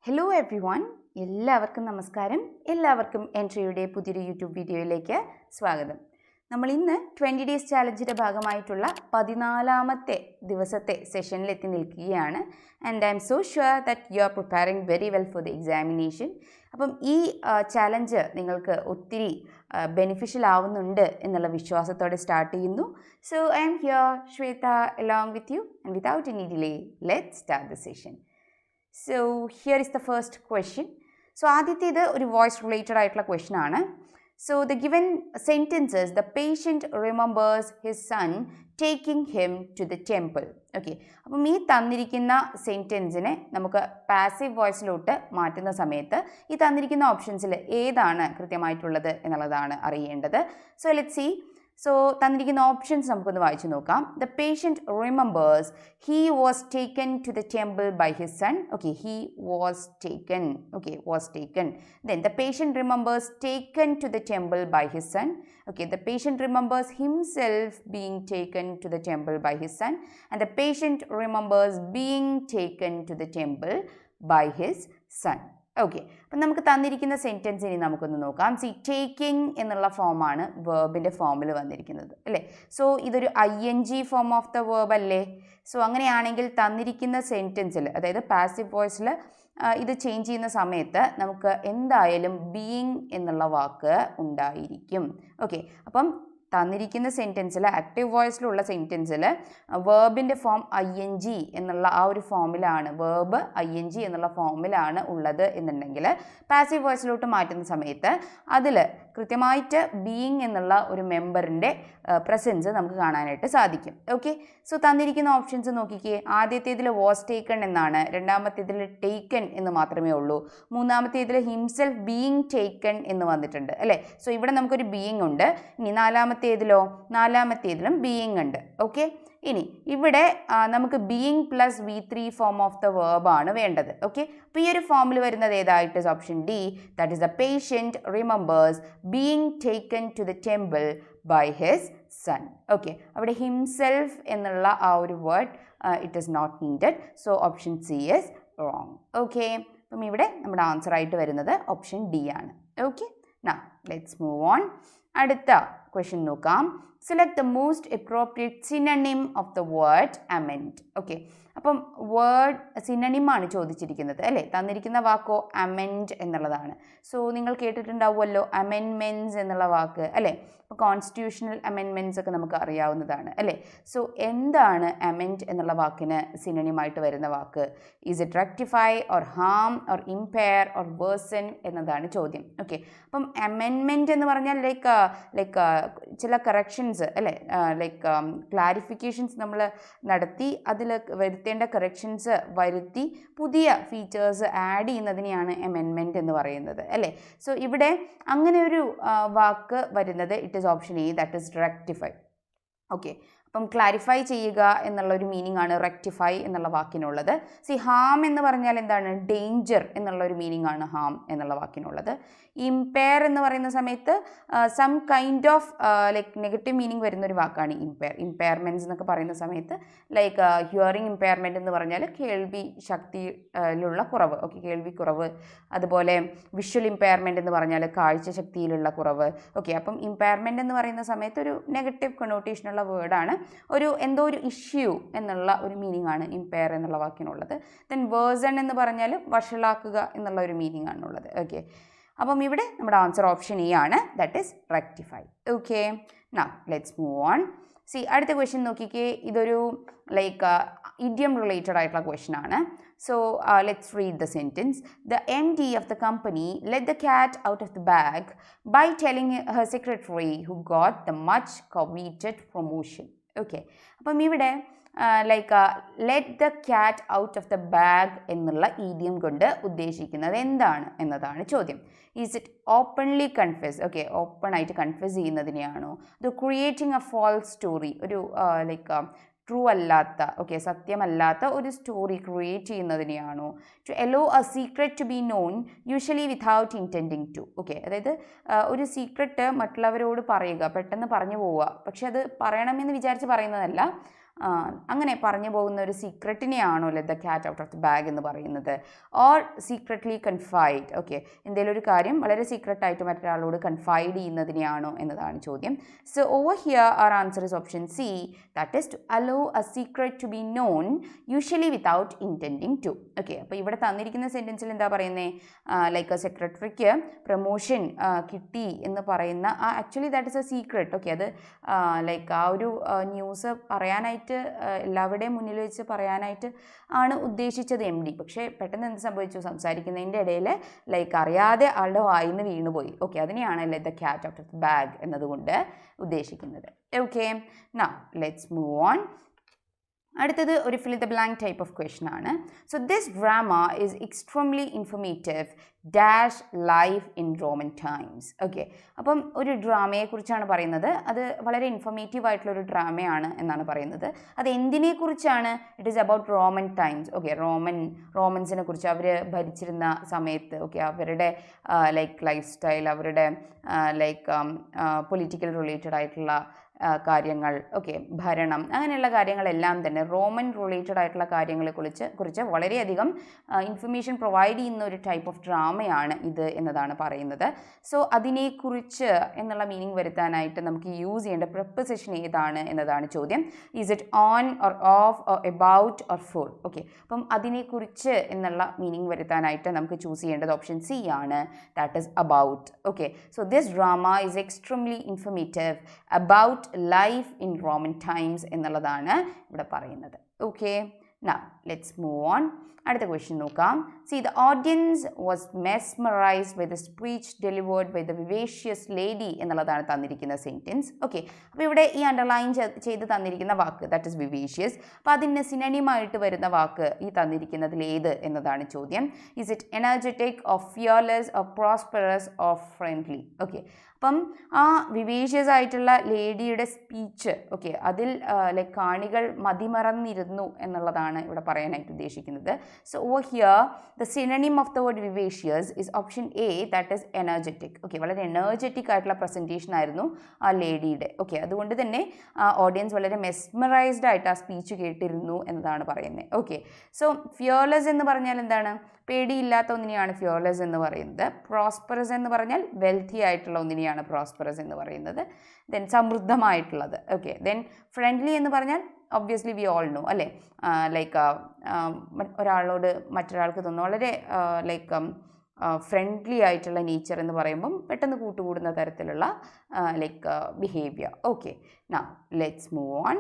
Hello everyone, എല്ലാവർക്കും നമസ്കാരം. എല്ലാവർക്കും എൻട്രിയുടെ പുതിയൊരു യൂട്യൂബ് വീഡിയോയിലേക്ക് സ്വാഗതം. നമ്മൾ ഇന്ന് 20 ഡേയ്സ് ചാലഞ്ചിന്റെ ഭാഗമായിട്ടുള്ള 14ാമത്തെ ദിവസത്തെ സെഷനിൽ എത്തി നിൽക്കുകയാണ്. And I M so sure that you are preparing very well for the examination. അപ്പം ഈ ചാലഞ്ച് നിങ്ങൾക്ക് ഒത്തിരി ബെനിഫിഷ്യൽ ആവുന്നുണ്ട് എന്നുള്ള വിശ്വാസത്തോടെ സ്റ്റാർട്ട് ചെയ്യുന്നു. So I am here Shweta along with you, and without any delay, let's start the session. So here is the first question. So ആദ്യത്തേത് ഒരു വോയിസ് റിലേറ്റഡ് ആയിട്ടുള്ള ക്വസ്റ്റ്യൻ ആണ്. So the given sentences, the patient remembers his son taking him to the temple. Okay, അപ്പം ഈ തന്നിരിക്കുന്ന സെൻറ്റൻസിനെ നമുക്ക് passive വോയിസിലോട്ട് മാറ്റുന്ന സമയത്ത് ഈ തന്നിരിക്കുന്ന ഓപ്ഷൻസിൽ ഏതാണ് കൃത്യമായിട്ടുള്ളത് എന്നുള്ളതാണ് അറിയേണ്ടത്. So let's see. സോ തന്നിരിക്കുന്ന ഓപ്ഷൻസ് നമുക്കൊന്ന് വായിച്ചു നോക്കാം. The patient remembers he was taken to the temple by his son. Okay, he was taken. Okay, was taken. Then the patient remembers taken to the temple by his son. Okay, the patient remembers himself being taken to the temple by his son, and the patient remembers being taken to the temple by his son. Okay, അപ്പം നമുക്ക് തന്നിരിക്കുന്ന sentence ഇനി നമുക്കൊന്ന് നോക്കാം. C, taking എന്നുള്ള ഫോമാണ് വേർബിൻ്റെ ഫോമിൽ വന്നിരിക്കുന്നത് അല്ലേ. സോ ഇതൊരു ING form of the verb അല്ലേ. സോ അങ്ങനെയാണെങ്കിൽ തന്നിരിക്കുന്ന സെൻറ്റൻസിൽ, അതായത് പാസീവ് വോയിസിൽ ഇത് ചേഞ്ച് ചെയ്യുന്ന സമയത്ത് നമുക്ക് എന്തായാലും ബീയിങ് എന്നുള്ള വാക്ക് ഉണ്ടായിരിക്കും. ഓക്കെ, അപ്പം തന്നിരിക്കുന്ന സെൻറ്റൻസിൽ, ആക്റ്റീവ് വോയിസിലുള്ള സെൻറ്റൻസിൽ വേർബിൻ്റെ ഫോം ING എന്നുള്ള ആ ഒരു ഫോമിലാണ്, വേർബ് ING എന്നുള്ള ഫോമിലാണ് ഉള്ളത് എന്നുണ്ടെങ്കിൽ പാസീവ് വോയിസിലോട്ട് മാറ്റുന്ന സമയത്ത് അതിൽ കൃത്യമായിട്ട് ബീയിങ് എന്നുള്ള ഒരു മെമ്പറിൻ്റെ പ്രസൻസ് നമുക്ക് കാണാനായിട്ട് സാധിക്കും. ഓക്കെ, സോ തന്നിരിക്കുന്ന ഓപ്ഷൻസ് നോക്കിക്കേ. ആദ്യത്തേതിൽ വാസ് ടേക്കൺ എന്നാണ്, രണ്ടാമത്തേതിൽ ടേക്കൺ എന്ന് മാത്രമേ ഉള്ളൂ, മൂന്നാമത്തേതിൽ ഹിംസെൽഫ് ബീയിങ് ടേക്കൺ എന്ന് വന്നിട്ടുണ്ട് അല്ലേ. സോ ഇവിടെ നമുക്കൊരു ബീയിങ് ഉണ്ട്. ഇനി നാലാമത്തേതിലും ബീയിങ് ഉണ്ട്. ഓക്കെ, ഇനി ഇവിടെ നമുക്ക് being plus V3 form of the verb ആണ് വേണ്ടത്. ഓക്കെ, അപ്പോൾ ഈ ഒരു ഫോമിൽ വരുന്നത് ഏതായിട്ട്? Option D, that is the patient remembers being taken to the temple by his son. Okay, അവിടെ ഹിംസെൽഫ് എന്നുള്ള ആ ഒരു word it is not needed. So option C is wrong. Okay, അപ്പം ഇവിടെ നമ്മുടെ ആൻസർ ആയിട്ട് വരുന്നത് ഓപ്ഷൻ ഡി ആണ്. Okay, now let's move on. അടുത്ത ക്വസ്റ്റ്യൻ നോക്കാം. Select the most appropriate synonym of the word amend. Okay, അപ്പം വേർഡ് സിനണിം ആണ് ചോദിച്ചിരിക്കുന്നത് അല്ലേ. തന്നിരിക്കുന്ന വാക്കോ അമെൻഡ് എന്നുള്ളതാണ്. സോ നിങ്ങൾ കേട്ടിട്ടുണ്ടാവുമല്ലോ അമെൻമെൻറ്റ്സ് എന്നുള്ള വാക്ക് അല്ലേ. അപ്പോൾ കോൺസ്റ്റിറ്റ്യൂഷണൽ അമെൻമെൻറ്റ്സ് ഒക്കെ നമുക്ക് അറിയാവുന്നതാണ് അല്ലേ. സോ എന്താണ് അമെൻഡ് എന്നുള്ള വാക്കിന് സിനണിമായിട്ട് വരുന്ന വാക്ക്? Is it rectify or harm or impair or worsen എന്നതാണ് ചോദ്യം. ഓക്കെ, അപ്പം അമെൻമെൻറ്റ് എന്ന് പറഞ്ഞാൽ ലൈക്ക് ചില കറക്ഷൻസ് അല്ലേ, ലൈക്ക് ക്ലാരിഫിക്കേഷൻസ് നമ്മൾ നടത്തി അതിൽ വരുത്തേണ്ട കറക്ഷൻസ് വരുത്തി പുതിയ ഫീച്ചേഴ്സ് ആഡ് ചെയ്യുന്നതിനെയാണ് അമെൻമെൻറ്റ് എന്ന് പറയുന്നത് അല്ലേ. സോ ഇവിടെ അങ്ങനെ ഒരു വാക്ക് വരുന്നത് it is option A, that is rectify. Okay, അപ്പം ക്ലാരിഫൈ ചെയ്യുക എന്നുള്ള ഒരു മീനിങ് ആണ് റെക്ടിഫൈ എന്നുള്ള വാക്കിനുള്ളത്. സി, ഹാം എന്ന് പറഞ്ഞാൽ എന്താണ്? ഡേഞ്ചർ എന്നുള്ള ഒരു മീനിങ് ആണ് ഹാം എന്നുള്ള വാക്കിനുള്ളത്. ഇംപെയർ എന്ന് പറയുന്ന സമയത്ത് some kind of like negative meaning വരുന്ന ഒരു വാക്കാണ് ഇംപെയർമെൻറ്റ്സ് എന്നൊക്കെ പറയുന്ന സമയത്ത്. ലൈക്ക് ഹിയറിംഗ് ഇംപെയർമെൻറ്റ് എന്ന് പറഞ്ഞാൽ കേൾവി ശക്തിയിലുള്ള കുറവ്. ഓക്കെ, കേൾവി കുറവ്. അതുപോലെ വിഷ്വൽ ഇംപെയർമെൻറ്റ് എന്ന് പറഞ്ഞാൽ കാഴ്ച ശക്തിയിലുള്ള കുറവ്. ഓക്കെ, അപ്പം ഇംപെയർമെൻറ്റ് എന്ന് പറയുന്ന സമയത്ത് ഒരു നെഗറ്റീവ് കൊണോട്ടേഷനുള്ള വേർഡാണ്. എന്തോ ഒരു ഇഷ്യൂ എന്നുള്ള ഒരു മീനിങ് ആണ് ഇംപെയർ എന്നുള്ള വാക്കിനുള്ളത്. ദെൻ വേഴ്സൺ എന്ന് പറഞ്ഞാൽ വഷളാക്കുക എന്നുള്ള ഒരു മീനിങ് ആണുള്ളത്. ഓക്കെ, അപ്പം ഇവിടെ നമ്മുടെ ആൻസർ ഓപ്ഷൻ എ ആണ്, that is rectify. Okay, now let's move on. C, അടുത്ത ക്വസ്റ്റ്യൻ നോക്കിക്കേ. ഇതൊരു ലൈക്ക് ഇഡിയം റിലേറ്റഡ് ആയിട്ടുള്ള ക്വസ്റ്റ്യൻ ആണ്. So let's read the sentence. The MD of the company let the cat out of the bag by telling her secretary who got the much coveted promotion. Okay, അപ്പം ഇവിടെ like let the cat out of the bag എന്നുള്ള idiom കൊണ്ട് ഉദ്ദേശിക്കുന്നത് എന്താണ് എന്നതാണ് ചോദ്യം. Is it openly confess? Okay, open ആയിട്ട് confess ചെയ്യുന്നതിനെയാണോ? അത് ക്രിയേറ്റിംഗ് എ ഫോൾസ് സ്റ്റോറി, ഒരു ലൈക്ക് ട്രൂ അല്ലാത്ത, ഓക്കെ, സത്യമല്ലാത്ത ഒരു സ്റ്റോറി ക്രിയേറ്റ് ചെയ്യുന്നതിനെയാണോ? To allow a secret to be known usually without intending to. Okay, അതായത് ഒരു സീക്രട്ട് മറ്റുള്ളവരോട് പറയുക, പെട്ടെന്ന് പറഞ്ഞു പോവുക, പക്ഷെ അത് പറയണമെന്ന് വിചാരിച്ച് പറയുന്നതല്ല, അങ്ങനെ പറഞ്ഞു പോകുന്ന ഒരു സീക്രട്ടിനെയാണോ let the cat out of the bag എന്ന് പറയുന്നത്? ഓർ സീക്രട്ട്ലി കൺഫൈഡ്, ഓക്കെ, എന്തെങ്കിലും ഒരു കാര്യം വളരെ സീക്രട്ടായിട്ട് മറ്റൊരാളോട് കൺഫൈഡ് ചെയ്യുന്നതിനെയാണോ എന്നതാണ് ചോദ്യം. So over here our answer is option C, that is to allow a secret to be known usually without intending to. Okay, അപ്പോൾ ഇവിടെ തന്നിരിക്കുന്ന സെൻറ്റൻസിൽ എന്താ പറയുന്നത്? ലൈക്ക് സെക്രട്ടറിക്ക് പ്രൊമോഷൻ കിട്ടി എന്ന് പറയുന്ന actually that is A secret. Okay, അത് ലൈക്ക് ആ ഒരു ന്യൂസ് പറയാനായിട്ട് എല്ലാവരുടെയും മുന്നിൽ വെച്ച് പറയാനായിട്ട് ആണ് ഉദ്ദേശിച്ചത് MD. പക്ഷേ പെട്ടെന്ന് എന്ത് സംഭവിച്ചു? സംസാരിക്കുന്നതിൻ്റെ ഇടയിൽ ലൈക്ക് അറിയാതെ ആളുടെ വായിന്ന് വീണുപോയി. ഓക്കെ, അതിനെയാണ് let the cat out of the bag എന്നതുകൊണ്ട് ഉദ്ദേശിക്കുന്നത്. Okay, now let's move on. അടുത്തത് ഒരു fill the blank type of question ആണ്. So this drama is extremely informative dash life in Roman times. Okay, അപ്പം ഒരു ഡ്രാമയെക്കുറിച്ചാണ് പറയുന്നത്. അത് വളരെ ഇൻഫോർമേറ്റീവ് ആയിട്ടുള്ളൊരു ഡ്രാമയാണ് എന്നാണ് പറയുന്നത്. അത് എന്തിനെക്കുറിച്ചാണ്? It is about Roman times. Okay, റോമൻസിനെ കുറിച്ച്, അവർ ഭരിച്ചിരുന്ന സമയത്ത്, ഓക്കെ, അവരുടെ ലൈഫ് സ്റ്റൈൽ, അവരുടെ പൊളിറ്റിക്കൽ റിലേറ്റഡ് ആയിട്ടുള്ള കാര്യങ്ങൾ, ഓക്കെ, ഭരണം, അങ്ങനെയുള്ള കാര്യങ്ങളെല്ലാം തന്നെ റോമൻ റിലേറ്റഡ് ആയിട്ടുള്ള കാര്യങ്ങളെക്കുറിച്ച് വളരെയധികം ഇൻഫർമേഷൻ പ്രൊവൈഡ് ചെയ്യുന്ന ഒരു ടൈപ്പ് ഓഫ് ഡ്രാമയാണ് ഇത് എന്നതാണ് പറയുന്നത്. സോ അതിനെക്കുറിച്ച് എന്നുള്ള മീനിങ് വരുത്താനായിട്ട് നമുക്ക് യൂസ് ചെയ്യേണ്ട പ്രിപ്പോസിഷൻ ഏതാണ് എന്നതാണ് ചോദ്യം. Is it on or of or about or for? Okay, അപ്പം അതിനെക്കുറിച്ച് എന്നുള്ള മീനിങ് വരുത്താനായിട്ട് നമുക്ക് ചൂസ് ചെയ്യേണ്ടത് ഓപ്ഷൻ സി ആണ്, that is about. Okay, so this drama is extremely informative about life in Roman times എന്നുള്ളതാണ് ഇവിടെ പറയുന്നത്. Okay, now let's move on. അടുത്ത ക്വസ്റ്റ്യൻ നോക്കാം. See the audience was mesmerised by the speech delivered by the vivacious lady എന്നുള്ളതാണ് തന്നിരിക്കുന്ന sentence. Okay, അപ്പോൾ ഇവിടെ ഈ അണ്ടർലൈൻ ചെയ്ത് തന്നിരിക്കുന്ന വാക്ക് ദാറ്റ് ഇസ് വിവേഷ്യസ്. അപ്പോൾ അതിന് സിനണിമായിട്ട് വരുന്ന വാക്ക് ഈ തന്നിരിക്കുന്നതിൽ ഏത് എന്നതാണ് ചോദ്യം. Is it energetic or fearless or prosperous or friendly? Okay, അപ്പം ആ വിവേഷ്യസ് ആയിട്ടുള്ള ലേഡിയുടെ സ്പീച്ച്, ഓക്കെ, അതിൽ കാണികൾ മതിമറന്നിരുന്നു എന്നുള്ളതാണ് ഇവിടെ പറയാനായിട്ട് ഉദ്ദേശിക്കുന്നത്. So over here the synonym of the word vivacious is option A, that is energetic. Okay, വളരെ എനർജറ്റിക് ആയിട്ടുള്ള പ്രസൻറ്റേഷൻ ആയിരുന്നു ആ ലേഡിയുടെ. ഓക്കെ, അതുകൊണ്ട് തന്നെ ഓഡിയൻസ് വളരെ മെസ്മറൈസ്ഡ് ആയിട്ട് ആ സ്പീച്ച് കേട്ടിരുന്നു എന്നതാണ് പറയുന്നത്. ഓക്കെ, സോ ഫിയർലെസ് എന്ന് പറഞ്ഞാൽ എന്താണ്? പേടിയില്ലാത്ത ഒന്നിനെയാണ് ഫിയർലെസ് എന്ന് പറയുന്നത്. പ്രോസ്പെറസ് എന്ന് പറഞ്ഞാൽ വെൽത്തി ആയിട്ടുള്ള ഒന്നിനെയാണ് പ്രോസ്പെറസ് എന്ന് പറയുന്നത്. ദെൻ സമൃദ്ധമായിട്ടുള്ളത്. ഓക്കെ, ദെൻ ഫ്രണ്ട്ലി എന്ന് പറഞ്ഞാൽ ഒബ്വിയസ്ലി വി ഓൾ നോ, അല്ലേ, ഒരാളോട് മറ്റൊരാൾക്ക് തോന്നുന്നു വളരെ ഫ്രണ്ട്ലി ആയിട്ടുള്ള നേച്ചർ എന്ന് പറയുമ്പം പെട്ടെന്ന് കൂട്ടുകൂടുന്ന തരത്തിലുള്ള behaviour. Okay, now let's move on.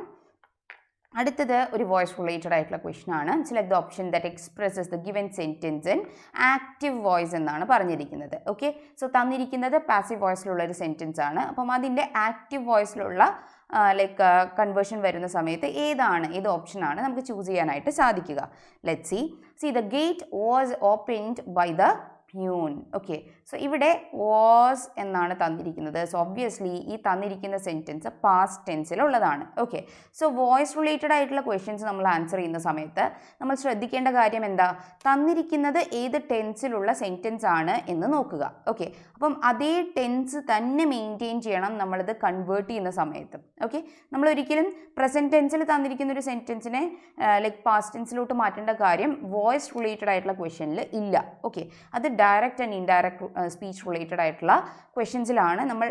അടുത്തത് ഒരു വോയിസ് റിലേറ്റഡ് ആയിട്ടുള്ള ക്വസ്റ്റൻ ആണ്. Select the option that expresses the given sentence in active voice എന്നാണ് പറഞ്ഞിരിക്കുന്നത്. ഓക്കെ, സോ തന്നിരിക്കുന്നത് പാസീവ് വോയിസിലുള്ള ഒരു സെൻറ്റൻസ് ആണ്. അപ്പം അതിൻ്റെ ആക്റ്റീവ് വോയിസിലുള്ള കൺവേർഷൻ വരുന്ന സമയത്ത് ഏത് ഓപ്ഷനാണ് നമുക്ക് ചൂസ് ചെയ്യാനായിട്ട് സാധിക്കുക? Let's see the gate was opened by the peon. Okay, so ഇവിടെ വാസ് എന്നാണ് തന്നിരിക്കുന്നത്. സോ ഒബ്വിയസ്ലി ഈ തന്നിരിക്കുന്ന സെൻറ്റൻസ് പാസ്റ്റ് ടെൻസിലുള്ളതാണ്. ഓക്കെ, സോ വോയിസ് റിലേറ്റഡ് ആയിട്ടുള്ള ക്വസ്റ്റ്യൻസ് നമ്മൾ ആൻസർ ചെയ്യുന്ന സമയത്ത് നമ്മൾ ശ്രദ്ധിക്കേണ്ട കാര്യം എന്താ? തന്നിരിക്കുന്നത് ഏത് ടെൻസിലുള്ള സെൻറ്റൻസ് ആണ് എന്ന് നോക്കുക. ഓക്കെ, അപ്പം അതേ ടെൻസ് തന്നെ മെയിൻറ്റെയിൻ ചെയ്യണം നമ്മളിത് കൺവേർട്ട് ചെയ്യുന്ന സമയത്ത്. ഓക്കെ, നമ്മൾ ഒരിക്കലും പ്രസൻറ്റ് ടെൻസിൽ തന്നിരിക്കുന്ന ഒരു സെൻറ്റൻസിനെ പാസ്റ്റ് ടെൻസിലോട്ട് മാറ്റേണ്ട കാര്യം വോയിസ് റിലേറ്റഡ് ആയിട്ടുള്ള ക്വസ്റ്റ്യനിൽ ഇല്ല. ഓക്കെ, അത് direct and indirect speech related ആയിട്ടുള്ള ക്വസ്റ്റ്യൻസിലാണ് നമ്മൾ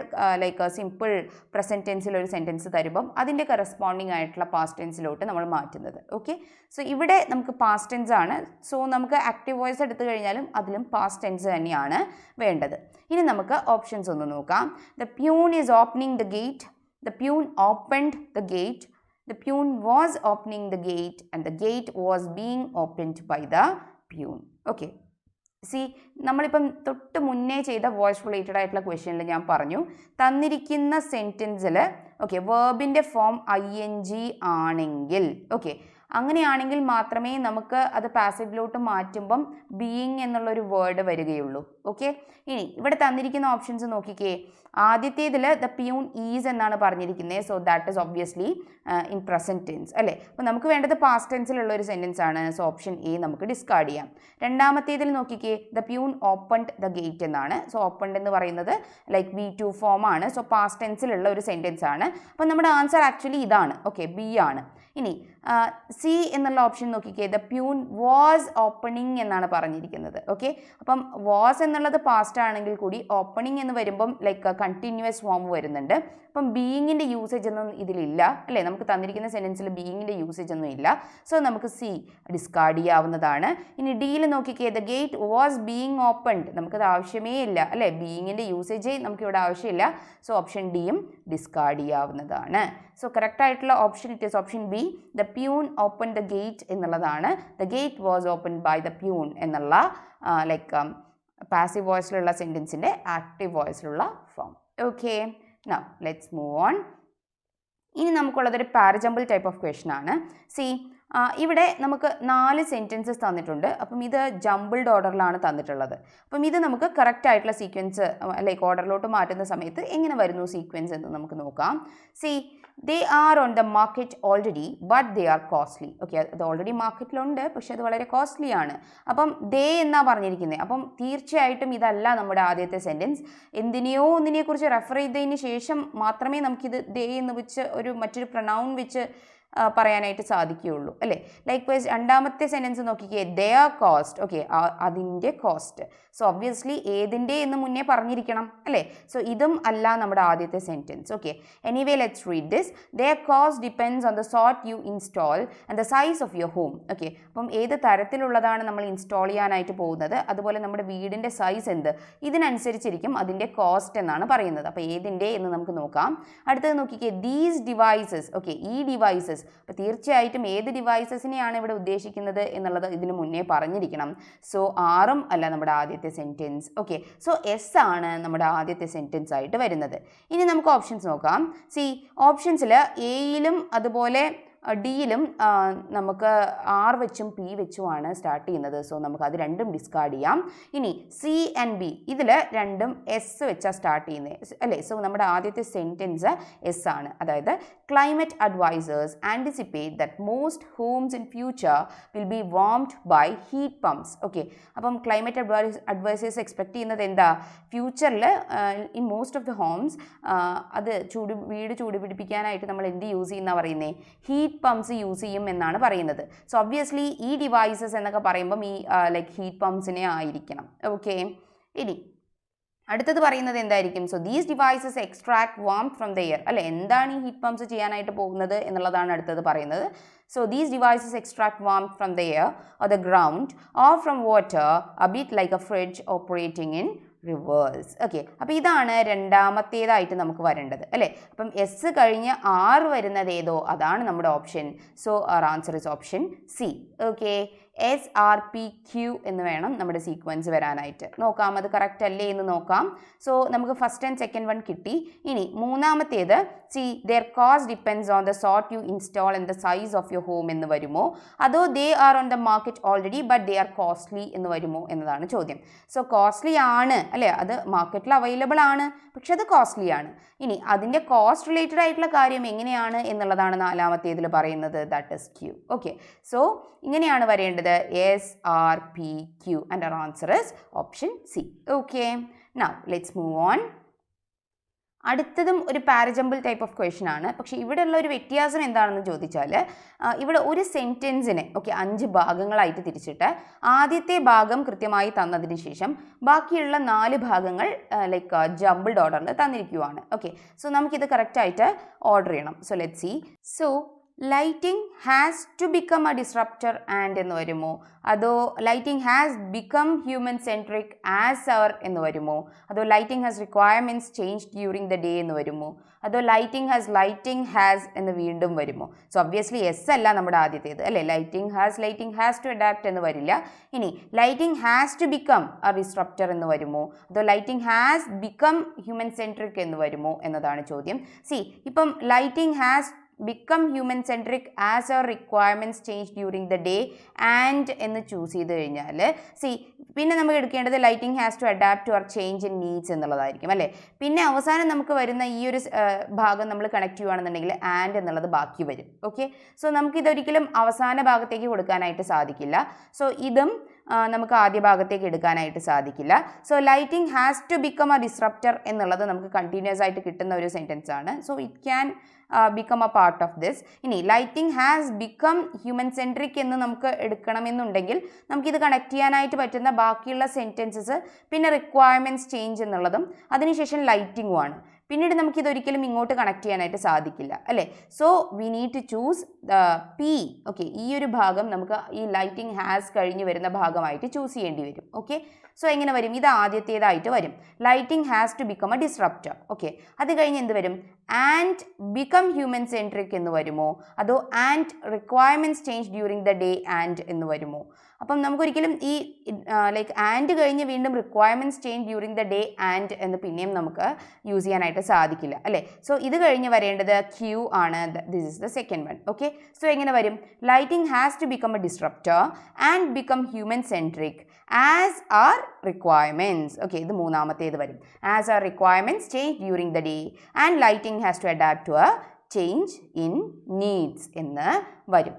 സിമ്പിൾ പ്രസൻറ്റ് ടെൻസിൽ ഒരു സെൻറ്റൻസ് തരുമ്പം അതിൻ്റെ കറസ്പോണ്ടിങ് ആയിട്ടുള്ള പാസ്റ്റ് ടെൻസിലോട്ട് നമ്മൾ മാറ്റുന്നത്. ഓക്കെ, സോ ഇവിടെ നമുക്ക് പാസ്റ്റ് ടെൻസ് ആണ്. സോ നമുക്ക് ആക്റ്റീവ് വോയിസ് എടുത്തു കഴിഞ്ഞാലും അതിലും പാസ്റ്റ് ടെൻസ് തന്നെയാണ് വേണ്ടത്. ഇനി നമുക്ക് ഓപ്ഷൻസ് ഒന്ന് നോക്കാം. The peon is opening the gate, the peon opened the gate, the peon was opening the gate and the gate was being opened by the peon. Okay, നമ്മളിപ്പം തൊട്ട് മുന്നേ ചെയ്ത വോയിസ് റിലേറ്റഡ് ആയിട്ടുള്ള ക്വസ്റ്റ്യനിൽ ഞാൻ പറഞ്ഞു തന്നിരിക്കുന്ന സെൻറ്റൻസിൽ, ഓക്കെ, വേർബിൻ്റെ ഫോം ING ആണെങ്കിൽ, ഓക്കെ, അങ്ങനെയാണെങ്കിൽ മാത്രമേ നമുക്ക് അത് പാസീവിലോട്ട് മാറ്റുമ്പം ബീയിങ് എന്നുള്ളൊരു വേർഡ് വരികയുള്ളൂ. ഓക്കെ, ഇനി ഇവിടെ തന്നിരിക്കുന്ന ഓപ്ഷൻസ് നോക്കിക്കേ. ആദ്യത്തേതിൽ ദ പ്യൂൺ ഈസ് എന്നാണ് പറഞ്ഞിരിക്കുന്നത്. So that is obviously in present tense അല്ലേ. അപ്പോൾ നമുക്ക് വേണ്ടത് പാസ്റ്റ് ടെൻസിലുള്ള ഒരു സെൻറ്റൻസ് ആണ്. സോ ഓപ്ഷൻ എ നമുക്ക് ഡിസ്കാർഡ് ചെയ്യാം. രണ്ടാമത്തേതിൽ നോക്കിക്കേ, the peon opened the gate എന്നാണ്. സോ ഓപ്പൺഡ് എന്ന് പറയുന്നത് ലൈക്ക് V2 ഫോം ആണ്. സോ പാസ്റ്റ് ടെൻസിലുള്ള ഒരു സെൻറ്റൻസ് ആണ്. അപ്പോൾ നമ്മുടെ ആൻസർ ആക്ച്വലി ഇതാണ്. ഓക്കെ, ബി ആണ്. ഇനി സി എന്നുള്ള ഓപ്ഷൻ നോക്കിക്കേ, ദ പ്യൂൺ വാസ് ഓപ്പണിംഗ് എന്നാണ് പറഞ്ഞിരിക്കുന്നത്. ഓക്കെ, അപ്പം വാസ് എന്നുള്ളത് പാസ്റ്റ് ആണെങ്കിൽ കൂടി ഓപ്പണിംഗ് എന്ന് വരുമ്പം ലൈക്ക് കണ്ടിന്യൂസ് ഫോം വരുന്നുണ്ട്. അപ്പം ബീയിങ്ങിൻ്റെ യൂസേജ് ഒന്നും ഇതിലില്ല അല്ലേ. നമുക്ക് തന്നിരിക്കുന്ന സെൻറ്റൻസിൽ ബീയിങ്ങിൻ്റെ യൂസേജ് ഒന്നും ഇല്ല. സോ നമുക്ക് സി ഡിസ്കാർഡ് ചെയ്യാവുന്നതാണ്. ഇനി ഡിയിൽ നോക്കിക്കേ, the gate was being opened. നമുക്കത് ആവശ്യമേ ഇല്ല അല്ലേ. ബീയിങ്ങിൻ്റെ യൂസേജ് നമുക്കിവിടെ ആവശ്യമില്ല. സോ ഓപ്ഷൻ ഡിയും ഡിസ്കാർഡ് ചെയ്യാവുന്നതാണ്. സോ കറക്റ്റ് ആയിട്ടുള്ള option it is option B, the peon open the gate എന്നുള്ളതാണ്. The gate was open by the peon എന്നുള്ള ലൈക്ക് പാസീവ് വോയിസിലുള്ള സെൻറ്റൻസിൻ്റെ ആക്റ്റീവ് വോയിസിലുള്ള form. Okay, now let's move on. ഇനി നമുക്കുള്ളതൊരു പാരജമ്പിൾ ടൈപ്പ് ഓഫ് ക്വസ്റ്റൻ ആണ്. See, ഇവിടെ നമുക്ക് 4 സെൻറ്റൻസസ് തന്നിട്ടുണ്ട്. അപ്പം ഇത് ജംബിൾഡ് ഓർഡറിലാണ് തന്നിട്ടുള്ളത്. അപ്പം ഇത് നമുക്ക് കറക്റ്റ് ആയിട്ടുള്ള സീക്വൻസ് ലൈക്ക് ഓർഡറിലോട്ട് മാറ്റുന്ന സമയത്ത് എങ്ങനെ വരുന്നു സീക്വൻസ് എന്ന് നമുക്ക് നോക്കാം. C, they are on the market already but they are costly. Okay, അത് ഓൾറെഡി മാർക്കറ്റിലുണ്ട്, പക്ഷെ അത് വളരെ കോസ്റ്റ്ലി ആണ്. അപ്പം ദേ എന്നാ പറഞ്ഞിരിക്കുന്നത്. അപ്പം തീർച്ചയായിട്ടും ഇതല്ല നമ്മുടെ ആദ്യത്തെ സെൻറ്റൻസ്. എന്തിനെയോ ഒന്നിനെക്കുറിച്ച് റെഫർ ചെയ്തതിന് ശേഷം മാത്രമേ നമുക്കിത് ദേ എന്ന് വെച്ച് മറ്റൊരു പ്രൊനൗൺ വെച്ച് പറയാനായിട്ട് സാധിക്കുകയുള്ളൂ അല്ലേ. ലൈക്ക് വൈസ് രണ്ടാമത്തെ സെൻറ്റൻസ് നോക്കിക്കേ, ദെയർ കോസ്റ്റ്. ഓക്കെ, അതിൻ്റെ കോസ്റ്റ്. സോ ഒബ്വിയസ്ലി ഏതിൻ്റെ എന്ന് മുന്നേ പറഞ്ഞിരിക്കണം അല്ലേ. സോ ഇതും അല്ല നമ്മുടെ ആദ്യത്തെ sentence. Okay, anyway let's read this. Their cost depends on the sort you install and the size of your home. Okay, അപ്പം ഏത് തരത്തിലുള്ളതാണ് നമ്മൾ ഇൻസ്റ്റാൾ ചെയ്യാനായിട്ട് പോകുന്നത്, അതുപോലെ നമ്മുടെ വീടിൻ്റെ സൈസ് എന്ത്, ഇതിനനുസരിച്ചിരിക്കും അതിൻ്റെ കോസ്റ്റ് എന്നാണ് പറയുന്നത്. അപ്പോൾ ഏതിൻ്റെ എന്ന് നമുക്ക് നോക്കാം. അടുത്തത് നോക്കിക്കേ, ദീസ് ഡിവൈസസ്. ഓക്കെ, ഈ ഡിവൈസസ്. അപ്പോൾ തീർച്ചയായിട്ടും ഏത് ഡിവൈസസിനെയാണ് ഇവിടെ ഉദ്ദേശിക്കുന്നത് എന്നുള്ളത് ഇതിന് മുന്നേ പറഞ്ഞിരിക്കണം. സോ ആറും അല്ല നമ്മുടെ ആദ്യത്തെ സെൻറ്റൻസ്. ഓക്കെ, സോ എസ് ആണ് നമ്മുടെ ആദ്യത്തെ സെൻറ്റൻസ് ആയിട്ട് വരുന്നത്. ഇനി നമുക്ക് ഓപ്ഷൻസ് നോക്കാം. സി, ഓപ്ഷൻസിൽ എയിലും അതുപോലെ ഡിയിലും നമുക്ക് ആർ വെച്ചും പി വെച്ചുമാണ് സ്റ്റാർട്ട് ചെയ്യുന്നത്. സോ നമുക്ക് അത് രണ്ടും ഡിസ്കാർഡ് ചെയ്യാം. ഇനി സി ആൻഡ് ബി ഇതിൽ രണ്ടും എസ് വെച്ചാണ് സ്റ്റാർട്ട് ചെയ്യുന്നത് അല്ലേ. സോ നമ്മുടെ ആദ്യത്തെ സെൻറ്റൻസ് എസ് ആണ്. അതായത് climate advisors anticipate that most homes in future will be warmed by heat pumps. Okay, അപ്പം ക്ലൈമറ്റ് അഡ്വൈസേഴ്സ് എക്സ്പെക്ട് ചെയ്യുന്നത് എന്താ, ഫ്യൂച്ചറിൽ in most of the homes അത് വീട് ചൂട് പിടിപ്പിക്കാനായിട്ട് നമ്മൾ എന്ത് യൂസ് ചെയ്യുന്ന പറയുന്നത്, ഹീറ്റ് പമ്പ്സ് യൂസ് ചെയ്യും എന്നാണ് പറയുന്നത്. സോ ഒബ്വിയസ്ലി ഈ ഡിവൈസസ് എന്നൊക്കെ പറയുമ്പം ഈ ലൈക്ക് ഹീറ്റ് പമ്പ്സിനെ ആയിരിക്കണം. ഓക്കെ, ഇനി അടുത്തത് പറയുന്നത് എന്തായിരിക്കും. So these devices extract warmth from the air അല്ലെ. എന്താണ് ഈ ഹീറ്റ് പമ്പ്സ് ചെയ്യാനായിട്ട് പോകുന്നത് എന്നുള്ളതാണ് അടുത്തത് പറയുന്നത്. So these devices extract warmth from the air or the ground or from water a bit like a fridge operating in reverse. Okay, അപ്പോൾ ഇതാണ് രണ്ടാമത്തേതായിട്ട് നമുക്ക് വരേണ്ടത് അല്ലേ. അപ്പം എസ് കഴിഞ്ഞ് ആർ വരുന്നത് ഏതോ അതാണ് നമ്മുടെ option. So our answer is option C. Okay, SRPQ എന്ന് വേണം നമ്മുടെ സീക്വൻസ് വരാനായിട്ട്. നോക്കാം അത് കറക്റ്റ് അല്ലേ എന്ന് നോക്കാം. സോ നമുക്ക് ഫസ്റ്റ് ആൻഡ് സെക്കൻഡ് വൺ കിട്ടി. ഇനി മൂന്നാമത്തേത് C, their cost depends on the sort you install and the size of your home എന്ന് വരുമോ, അതോ they are on the market already but they are costly എന്ന് വരുമോ എന്നതാണ് ചോദ്യം. സോ കോസ്റ്റ്ലി ആണ് അല്ലേ, അത് മാർക്കറ്റിൽ അവൈലബിൾ ആണ്, പക്ഷെ അത് കോസ്റ്റ്ലി ആണ്. ഇനി അതിൻ്റെ കോസ്റ്റ് റിലേറ്റഡ് ആയിട്ടുള്ള കാര്യം എങ്ങനെയാണ് എന്നുള്ളതാണ് നാലാമത്തേതിൽ പറയുന്നത്. That is Q. Okay, so ഇങ്ങനെയാണ് വരേണ്ടത് SRPQ and our answer is option C. Okay, now let's move on. അടുത്തതും ഒരു പാരജമ്പിൾ ടൈപ്പ് ഓഫ് ക്വസ്റ്റൻ ആണ്. പക്ഷേ ഇവിടെയുള്ള ഒരു വ്യത്യാസം എന്താണെന്ന് ചോദിച്ചാൽ ഇവിടെ ഒരു സെൻറ്റൻസിനെ 5 ഭാഗങ്ങളായിട്ട് തിരിച്ചിട്ട് ആദ്യത്തെ ഭാഗം കൃത്യമായി തന്നതിന് ശേഷം ബാക്കിയുള്ള 4 ഭാഗങ്ങൾ ലൈക്ക് ജംബിൾഡ് ഓർഡറിൽ തന്നിരിക്കുകയാണ്. ഓക്കെ, സോ നമുക്കിത് കറക്റ്റായിട്ട് ഓർഡർ ചെയ്യണം. So let see. So lighting has to become a disruptor and എന്ന് വരുമോ, അതോ lighting has become human centric as our എന്ന് വരുമോ, അതോ lighting has requirements change during the day എന്ന് വരുമോ, അതോ ലൈറ്റിംഗ് ഹാസ് എന്ന് വീണ്ടും വരുമോ. സോ ഒബ്വിയസ്ലി എസ് അല്ല നമ്മുടെ ആദ്യത്തേത് അല്ലേ. ലൈറ്റിംഗ് ഹാസ് ടു അഡാപ്റ്റ് എന്ന് വരില്ല. ഇനി lighting has to become a disruptor എന്ന് വരുമോ, അതോ lighting has become human centric എന്ന് വരുമോ എന്നതാണ് ചോദ്യം. സി, ഇപ്പം lighting has become human centric as our requirements change during the day and എന്ന് ചൂസ് ചെയ്ത് കഴിഞ്ഞാൽ പിന്നെ നമുക്ക് എടുക്കേണ്ടത് lighting has to adapt to our change in needs എന്നുള്ളതായിരിക്കും അല്ലേ. പിന്നെ അവസാനം നമുക്ക് വരുന്ന ഈ ഒരു ഭാഗം നമ്മൾ കണക്ട് ചെയ്യുകയാണെന്നുണ്ടെങ്കിൽ ആൻഡ് എന്നുള്ളത് ബാക്കി വരും. ഓക്കെ, സോ നമുക്കിതൊരിക്കലും അവസാന ഭാഗത്തേക്ക് കൊടുക്കാനായിട്ട് സാധിക്കില്ല. സോ ഇതും നമുക്ക് ആദ്യ ഭാഗത്തേക്ക് എടുക്കാനായിട്ട് സാധിക്കില്ല. So lighting has to become a disruptor എന്നുള്ളത് നമുക്ക് കണ്ടിന്യൂസ് ആയിട്ട് കിട്ടുന്ന ഒരു സെൻറ്റൻസ് ആണ്. So it can become a part of this. ഇനി lighting has become human centric എന്ന് നമുക്ക് എടുക്കണമെന്നുണ്ടെങ്കിൽ നമുക്കിത് കണക്ട് ചെയ്യാനായിട്ട് പറ്റുന്ന ബാക്കിയുള്ള സെൻറ്റൻസസ് പിന്നെ റിക്വയർമെൻറ്റ്സ് ചേഞ്ച് എന്നുള്ളതും അതിനുശേഷം ലൈറ്റിംഗും ആണ്. പിന്നീട് നമുക്കിതൊരിക്കലും ഇങ്ങോട്ട് കണക്ട് ചെയ്യാനായിട്ട് സാധിക്കില്ല അല്ലേ. So we need to choose P. Okay, ഈ ഒരു ഭാഗം നമുക്ക് ഈ ലൈറ്റിംഗ് ഹാസ് കഴിഞ്ഞ് വരുന്ന ഭാഗമായിട്ട് ചൂസ് ചെയ്യേണ്ടി വരും. ഓക്കെ, സോ എങ്ങനെ വരും? ഇത് ആദ്യത്തേതായിട്ട് വരും. Lighting has to become a disruptor. Okay, അത് കഴിഞ്ഞ് എന്ത് വരും? ആൻഡ് ബിക്കം ഹ്യൂമൻ സെൻട്രിക് എന്ന് വരുമോ, അതോ and requirements change during the day and എന്ന് വരുമോ? അപ്പം നമുക്കൊരിക്കലും ഈ ലൈക്ക് ആൻഡ് കഴിഞ്ഞ് വീണ്ടും requirements change during the day and എന്ന് പിന്നെയും നമുക്ക് യൂസ് ചെയ്യാനായിട്ട് സാധിക്കില്ല അല്ലേ. സോ ഇത് കഴിഞ്ഞ് വരേണ്ടത് ക്യൂ ആണ്. This is the second one. Okay, so എങ്ങനെ വരും? Lighting has to become a disruptor and become human centric as our requirements. Okay, ഇത് മൂന്നാമത്തേത് വരും. As our requirements change during the day and lighting has to adapt to a change in needs എന്ന് വരും.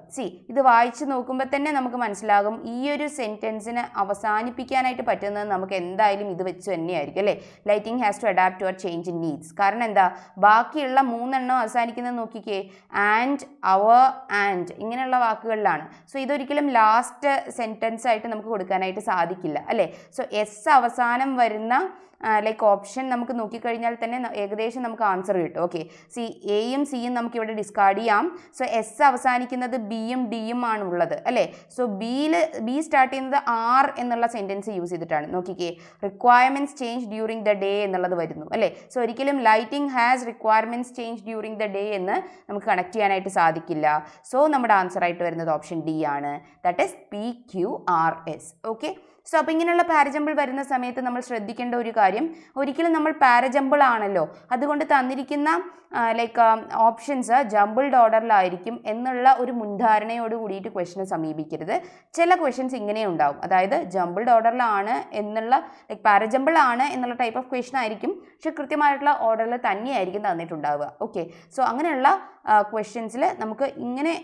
ഇത് വായിച്ച് നോക്കുമ്പോൾ തന്നെ നമുക്ക് മനസ്സിലാകും ഈ ഒരു സെൻറ്റൻസിന് അവസാനിപ്പിക്കാനായിട്ട് പറ്റുന്നത് നമുക്ക് എന്തായാലും ഇത് വെച്ച് തന്നെയായിരിക്കും അല്ലേ. Lighting has to adapt to our change in needs. കാരണം എന്താ, ബാക്കിയുള്ള മൂന്നെണ്ണം അവസാനിക്കുന്നത് നോക്കിക്കേ, ആൻഡ്, അവർ, ആൻഡ് ഇങ്ങനെയുള്ള വാക്കുകളിലാണ്. സോ ഇതൊരിക്കലും ലാസ്റ്റ് സെൻറ്റൻസ് ആയിട്ട് നമുക്ക് കൊടുക്കാനായിട്ട് സാധിക്കില്ല അല്ലേ. സോ എസ് അവസാനം വരുന്ന ലൈക്ക് ഓപ്ഷൻ നമുക്ക് നോക്കിക്കഴിഞ്ഞാൽ തന്നെ ഏകദേശം നമുക്ക് ആൻസർ കിട്ടും. ഓക്കെ, എയും സിയും നമുക്ക് ഇവിടെ ഡിസ്കാർഡ് ചെയ്യാം. സോ എസ് അവസാനിക്കുന്നത് ബിയും ഡിയും ആണ് ഉള്ളത് അല്ലേ. സോ ബി സ്റ്റാർട്ട് ചെയ്യുന്നത് ആർ എന്നുള്ള സെൻറ്റൻസ് യൂസ് ചെയ്തിട്ടാണ്. നോക്കിക്കേ, requirements change during the day എന്നുള്ളത് വരുന്നു അല്ലേ. സോ ഒരിക്കലും lighting has requirements change during the day എന്ന് നമുക്ക് കണക്ട് ചെയ്യാനായിട്ട് സാധിക്കില്ല. സോ നമ്മുടെ ആൻസർ ആയിട്ട് വരുന്നത് ഓപ്ഷൻ ഡി ആണ്. That is PQRS. Okay, so അപ്പോൾ ഇങ്ങനെയുള്ള പാരജമ്പിൾ വരുന്ന സമയത്ത് നമ്മൾ ശ്രദ്ധിക്കേണ്ട ഒരു കാര്യം, ഒരിക്കലും നമ്മൾ പാരജമ്പിൾ ആണല്ലോ, അതുകൊണ്ട് തന്നിരിക്കുന്ന ലൈക്ക് ഓപ്ഷൻസ് ജമ്പിൾഡ് ഓർഡറിലായിരിക്കും എന്നുള്ള ഒരു മുൻധാരണയോട് കൂടിയിട്ട് ക്വസ്റ്റിനെ സമീപിക്കരുത്. ചില ക്വസ്റ്റ്യൻസ് ഇങ്ങനെ ഉണ്ടാവും, അതായത് ജമ്പിൾഡ് ഓർഡറിലാണ് എന്നുള്ള ലൈക്ക് പാരജമ്പിൾ ആണ് എന്നുള്ള ടൈപ്പ് ഓഫ് ക്വസ്റ്റ്യൻ ആയിരിക്കും, പക്ഷെ കൃത്യമായിട്ടുള്ള ഓർഡറിൽ തന്നെയായിരിക്കും തന്നിട്ടുണ്ടാവുക. ഓക്കെ, സോ അങ്ങനെയുള്ള ക്വസ്റ്റ്യൻസിൽ നമുക്ക് ഇങ്ങനെ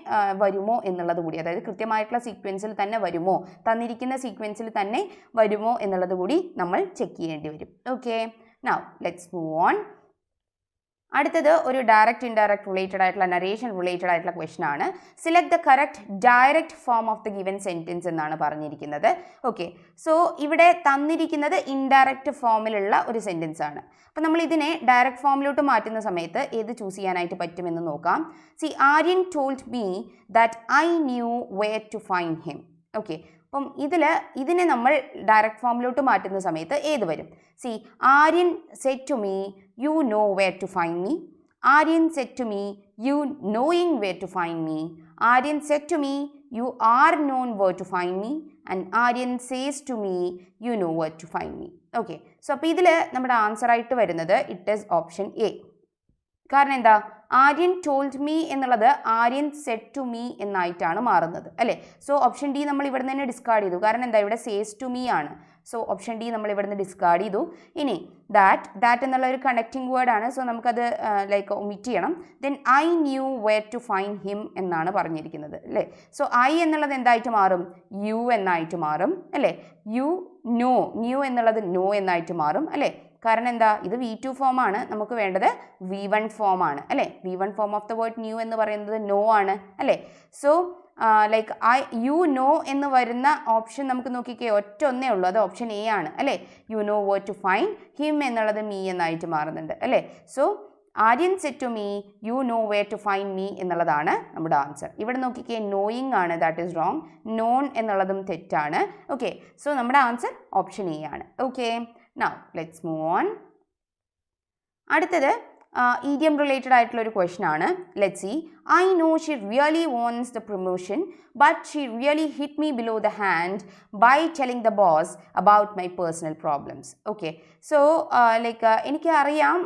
വരുമോ എന്നുള്ളത് കൂടി, അതായത് കൃത്യമായിട്ടുള്ള സീക്വൻസിൽ തന്നെ വരുമോ, തന്നിരിക്കുന്ന സീക്വൻസിൽ തന്നെ വരുമോ എന്നുള്ളത് കൂടി നമ്മൾ ചെക്ക് ചെയ്യേണ്ടി വരും. Okay, now let's move on. അടുത്തത് ഒരു ഡയറക്റ്റ് ഇൻഡയറക്റ്റ് റിലേറ്റഡ് ആയിട്ടുള്ള നരേഷൻ റിലേറ്റഡ് ആയിട്ടുള്ള ക്വസ്റ്റൻ ആണ്. Select the correct direct form of the given sentence എന്നാണ് പറഞ്ഞിരിക്കുന്നത്. ഓക്കെ, സോ ഇവിടെ തന്നിരിക്കുന്നത് ഇൻഡയറക്റ്റ് ഫോമിലുള്ള ഒരു സെൻറ്റൻസ് ആണ്. അപ്പോൾ നമ്മൾ ഇതിനെ ഡയറക്റ്റ് ഫോമിലോട്ട് മാറ്റുന്ന സമയത്ത് ഏത് ചൂസ് ചെയ്യാനായിട്ട് പറ്റുമെന്ന് നോക്കാം. Aryan told me that I knew where to find him. Okay, അപ്പം ഇതിനെ നമ്മൾ ഡയറക്റ്റ് ഫോമിലോട്ട് മാറ്റുന്ന സമയത്ത് ഏത് വരും? Aryan said to me you know where to find me. Aryan said to me, you knowing where to find me. Aryan said to me, you are known where to find me. And Aryan says to me, you know where to find me. Okay, so അപ്പോൾ ഇതിൽ നമ്മുടെ answer ആയിട്ട് വരുന്നത് it is option A. കാരണം എന്താ, Aryan told me എന്നുള്ളത് Aryan said to me എന്നായിട്ടാണ് മാറുന്നത് അല്ലേ. സോ ഓപ്ഷൻ ഡി നമ്മൾ ഇവിടെ നിന്ന് ഡിസ്കാർഡ് ചെയ്തു. കാരണം എന്താ, ഇവിടെ സേസ് ടു മീ ആണ്. സോ ഓപ്ഷൻ ഡി നമ്മൾ ഇവിടെ നിന്ന് ഡിസ്കാർഡ് ചെയ്തു. ഇനി ദാറ്റ് എന്നുള്ള ഒരു കണക്റ്റിംഗ് വേർഡ് ആണ്. സോ നമുക്കത് ലൈക്ക് ഒമിറ്റ് ചെയ്യണം. Then I knew where to find him എന്നാണ് പറഞ്ഞിരിക്കുന്നത് അല്ലേ. സോ ഐ എന്നുള്ളത് എന്തായിട്ട് മാറും? യു എന്നായിട്ട് മാറും അല്ലേ. യു ന്യൂ എന്നുള്ളത് നോ എന്നായിട്ട് മാറും അല്ലേ. കാരണം എന്താ, ഇത് V2 ഫോമാണ്, നമുക്ക് വേണ്ടത് V1 ഫോമാണ് അല്ലേ. V1 form of the word new എന്ന് പറയുന്നത് നോ ആണ് അല്ലേ. സോ ലൈക്ക് യു നോ എന്ന് വരുന്ന ഓപ്ഷൻ നമുക്ക് നോക്കിക്കേ, ഒന്നേ ഉള്ളൂ, അത് ഓപ്ഷൻ എ ആണ് അല്ലേ. You know where to find him എന്നുള്ളത് മീ എന്നായിട്ട് മാറുന്നുണ്ട് അല്ലേ. So Aryan said to me you know where to find me എന്നുള്ളതാണ് നമ്മുടെ ആൻസർ. ഇവിടെ നോക്കിക്കേ, നോയിങ് ആണ്, ദാറ്റ് ഈസ് റോങ്. നോൺ എന്നുള്ളതും തെറ്റാണ്. ഓക്കെ, സോ നമ്മുടെ ആൻസർ ഓപ്ഷൻ എ ആണ്. Okay, now let's move on. അടുത്തത് idiom related ആയിട്ടുള്ള ഒരു ക്വസ്റ്റൻ ആണ്. Let's see, I know she really wants the promotion, but she really hit me below the hand by telling the boss about my personal problems. Okay, so എനിക്ക് അറിയാം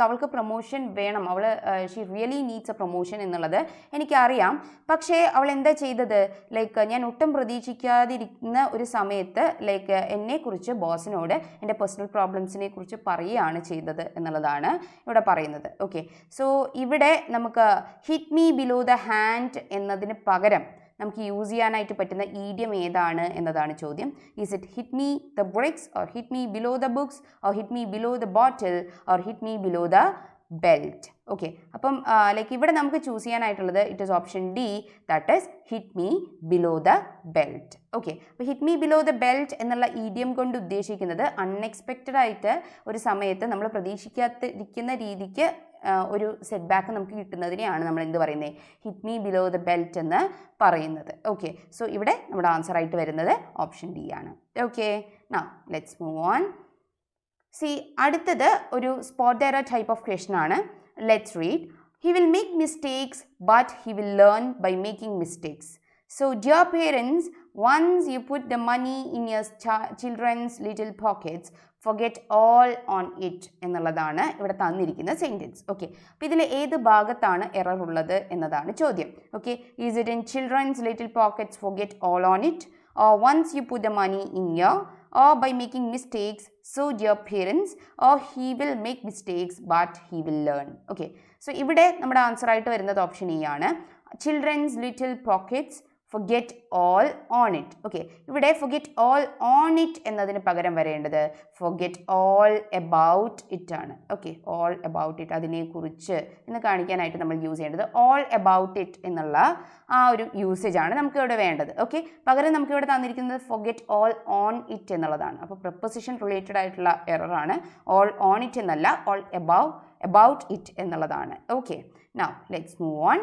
അവൾക്ക് promotion വേണം, she really needs A promotion എന്നുള്ളത് എനിക്കറിയാം. പക്ഷേ അവൾ എന്താ ചെയ്തത്, ഞാൻ ഒട്ടും പ്രതീക്ഷിക്കാതിരിക്കുന്ന ഒരു സമയത്ത് എന്നെക്കുറിച്ച് ബോസിനോട് എൻ്റെ പേഴ്സണൽ പ്രോബ്ലംസിനെ കുറിച്ച് പറയുകയാണ് ചെയ്തത് എന്നുള്ളതാണ് ഇവിടെ പറയുന്നത്. ഓക്കെ, സോ ഇവിടെ നമുക്ക് hit me below the hand എന്നതിന് പകരം നമുക്ക് യൂസ് ചെയ്യാനായിട്ട് പറ്റുന്ന ഈഡിയം ഏതാണ് എന്നതാണ് ചോദ്യം. Is it hit me the bricks, or hit me below the books, or hit me below the bottle, or hit me below the belt? Okay, അപ്പം ഇവിടെ നമുക്ക് ചൂസ് ചെയ്യാനായിട്ടുള്ളത് it is option D, that is hit me below the belt. Okay, അപ്പോൾ hit me below the belt എന്നുള്ള idiom കൊണ്ട് ഉദ്ദേശിക്കുന്നത് unexpected ആയിട്ട് ഒരു സമയത്ത് നമ്മൾ പ്രതീക്ഷിക്കാതിരിക്കുന്ന രീതിക്ക് ഒരു സെറ്റ് ബാക്ക് നമുക്ക് കിട്ടുന്നതിനെയാണ് നമ്മൾ എന്ത് പറയുന്നത്, hit me below the belt എന്ന് പറയുന്നത്. ഓക്കെ, സോ ഇവിടെ നമ്മുടെ ആൻസർ ആയിട്ട് വരുന്നത് ഓപ്ഷൻ ഡി ആണ്. Okay, now let's move on. See, അടുത്തത് ഒരു spot error type of question ആണ്. Let's read. He will make mistakes but he will learn by making mistakes. So dear parents, once you put the money in your children's little pockets, forget all on it എന്നുള്ളതാണ് ഇവിടെ തന്നിരിക്കുന്ന sentence. Okay, അപ്പോൾ ഇതിൽ ഏത് ഭാഗത്താണ് error ഉള്ളത് എന്നതാണ് ചോദ്യം. Okay, is it in children's little pockets forget all on it, or once you put the money in your, or by making mistakes, so dear parents, or he will make mistakes but he will learn. Okay, so ഇവിടെ നമ്മുടെ answer ആയിട്ട് വരുന്നത് option E ആണ്. Children's little pockets forget all on it. Okay, ഇവിടെ forget all on it എന്നതിന് പകരം വരേണ്ടത് forget all about it ആണ്. ഓക്കെ, all about it, അതിനെക്കുറിച്ച് എന്ന് കാണിക്കാനായിട്ട് നമ്മൾ യൂസ് ചെയ്യേണ്ടത് all about it എന്നുള്ള ആ ഒരു യൂസേജ് ആണ് നമുക്ക് ഇവിടെ വേണ്ടത്. ഓക്കെ, പകരം നമുക്ക് ഇവിടെ തന്നിരിക്കുന്നത് forget all on it എന്നുള്ളതാണ്. അപ്പോൾ പ്രപ്പോസിഷൻ റിലേറ്റഡ് ആയിട്ടുള്ള എറർ ആണ്. all on it എന്നല്ല, all about it എന്നുള്ളതാണ്. Okay, now let's move on.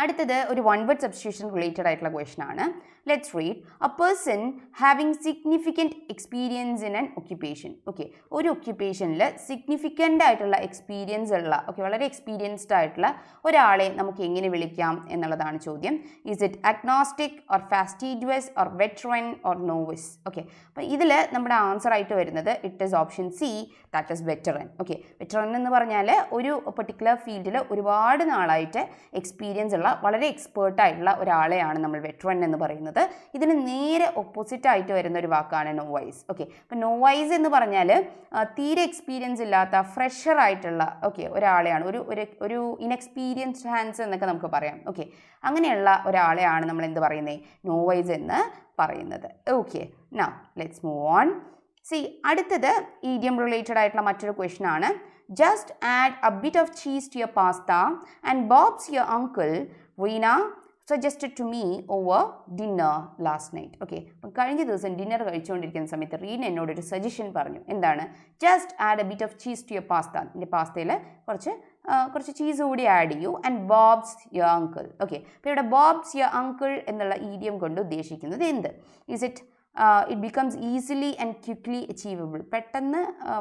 അടുത്തത് ഒരു വൺ വേർഡ് സബ്സ്റ്റിറ്റ്യൂഷൻ റിലേറ്റഡ് ആയിട്ടുള്ള ക്വസ്റ്റൻ ആണ്. Let's read. A person having significant experience in an occupation. Okay, ഒരു ഒക്യുപ്പേഷനിൽ സിഗ്നിഫിക്കൻ്റ് ആയിട്ടുള്ള എക്സ്പീരിയൻസ് ഉള്ള, ഓക്കെ, വളരെ എക്സ്പീരിയൻസ്ഡ് ആയിട്ടുള്ള ഒരാളെ നമുക്ക് എങ്ങനെ വിളിക്കാം എന്നുള്ളതാണ് ചോദ്യം. Is it agnostic, or ഫാസ്റ്റീഡിയസ്, or veteran, or novice? Okay, അപ്പോൾ ഇതിൽ നമ്മുടെ ആൻസർ ആയിട്ട് വരുന്നത് it is option C, that is veteran. Okay, veteran എന്ന് പറഞ്ഞാൽ ഒരു പെർട്ടിക്കുലർ ഫീൽഡിൽ ഒരുപാട് നാളായിട്ട് എക്സ്പീരിയൻസ് ഉള്ള വളരെ എക്സ്പേർട്ടായിട്ടുള്ള ഒരാളെയാണ് നമ്മൾ വെറ്ററൻ എന്ന് പറയുന്നത്. ഇതിന് നേരെ ഓപ്പോസിറ്റ് ആയിട്ട് വരുന്ന ഒരു വാക്കാണ് നോവൈസ്. ഓക്കെ, അപ്പോൾ നോവൈസ് എന്ന് പറഞ്ഞാൽ തീരെ എക്സ്പീരിയൻസ് ഇല്ലാത്ത ഫ്രഷർ ആയിട്ടുള്ള, ഓക്കെ, ഒരാളെയാണ്, ഒരു ഇൻഎക്സ്പീരിയൻസ്ഡ് ഹാൻഡ്സ് എന്നൊക്കെ നമുക്ക് പറയാം. ഓക്കെ, അങ്ങനെയുള്ള ഒരാളെയാണ് നമ്മൾ എന്ത് പറയുന്നത്, നോവൈസ് എന്ന് പറയുന്നത്. Okay, now let's move on. See, അടുത്തത് ഈഡിയം റിലേറ്റഡ് ആയിട്ടുള്ള മറ്റൊരു ക്വസ്റ്റൻ ആണ്. Just add a bit of cheese to your pasta and Bob's your uncle, Rina, suggested to me over dinner last night. Okay, അപ്പം കഴിഞ്ഞ ദിവസം dinner കഴിച്ചുകൊണ്ടിരിക്കുന്ന സമയത്ത് റീന എന്നോടൊരു suggestion പറഞ്ഞു. എന്താണ്? Just add a bit of cheese to your pasta. എൻ്റെ പാസ്തയിൽ കുറച്ച് ചീസ് കൂടി ആഡ് ചെയ്യൂ. And Bob's your uncle. Okay, അപ്പോൾ ഇവിടെ ബോബ്സ് യുവർ അങ്കിൾ എന്നുള്ള ഈഡിയം കൊണ്ട് ഉദ്ദേശിക്കുന്നത് എന്ത്? Is it it becomes easily and quickly achievable?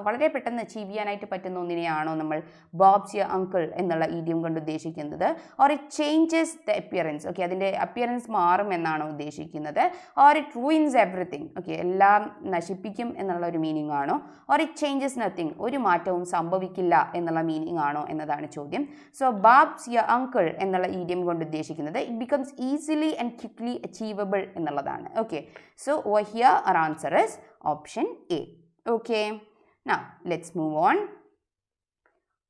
വളരെ പെട്ടെന്ന് അച്ചീവ് ചെയ്യാനായിട്ട് പറ്റുന്ന ഒന്നിനെയാണോ നമ്മൾ ബോബ്സ് യുവർ അങ്കിൾ എന്നുള്ള ഈഡിയം കൊണ്ട് ഉദ്ദേശിക്കുന്നത്? Or it changes the appearance? Okay, അതിൻ്റെ അപ്പിയറൻസ് മാറും എന്നാണോ ഉദ്ദേശിക്കുന്നത്? Or it ruins everything? Okay, എല്ലാം നശിപ്പിക്കും എന്നുള്ള ഒരു മീനിങ് ആണോ? Or it changes nothing? ഒരു മാറ്റവും സംഭവിക്കില്ല എന്നുള്ള മീനിങ് ആണോ എന്നതാണ് ചോദ്യം. സോ ബോബ്സ് യുവർ അങ്കിൾ എന്നുള്ള ഈഡിയം കൊണ്ട് ഉദ്ദേശിക്കുന്നത് it becomes easily and quickly achievable എന്നുള്ളതാണ്. Okay, so over here our answer is option A. Okay, now let's move on.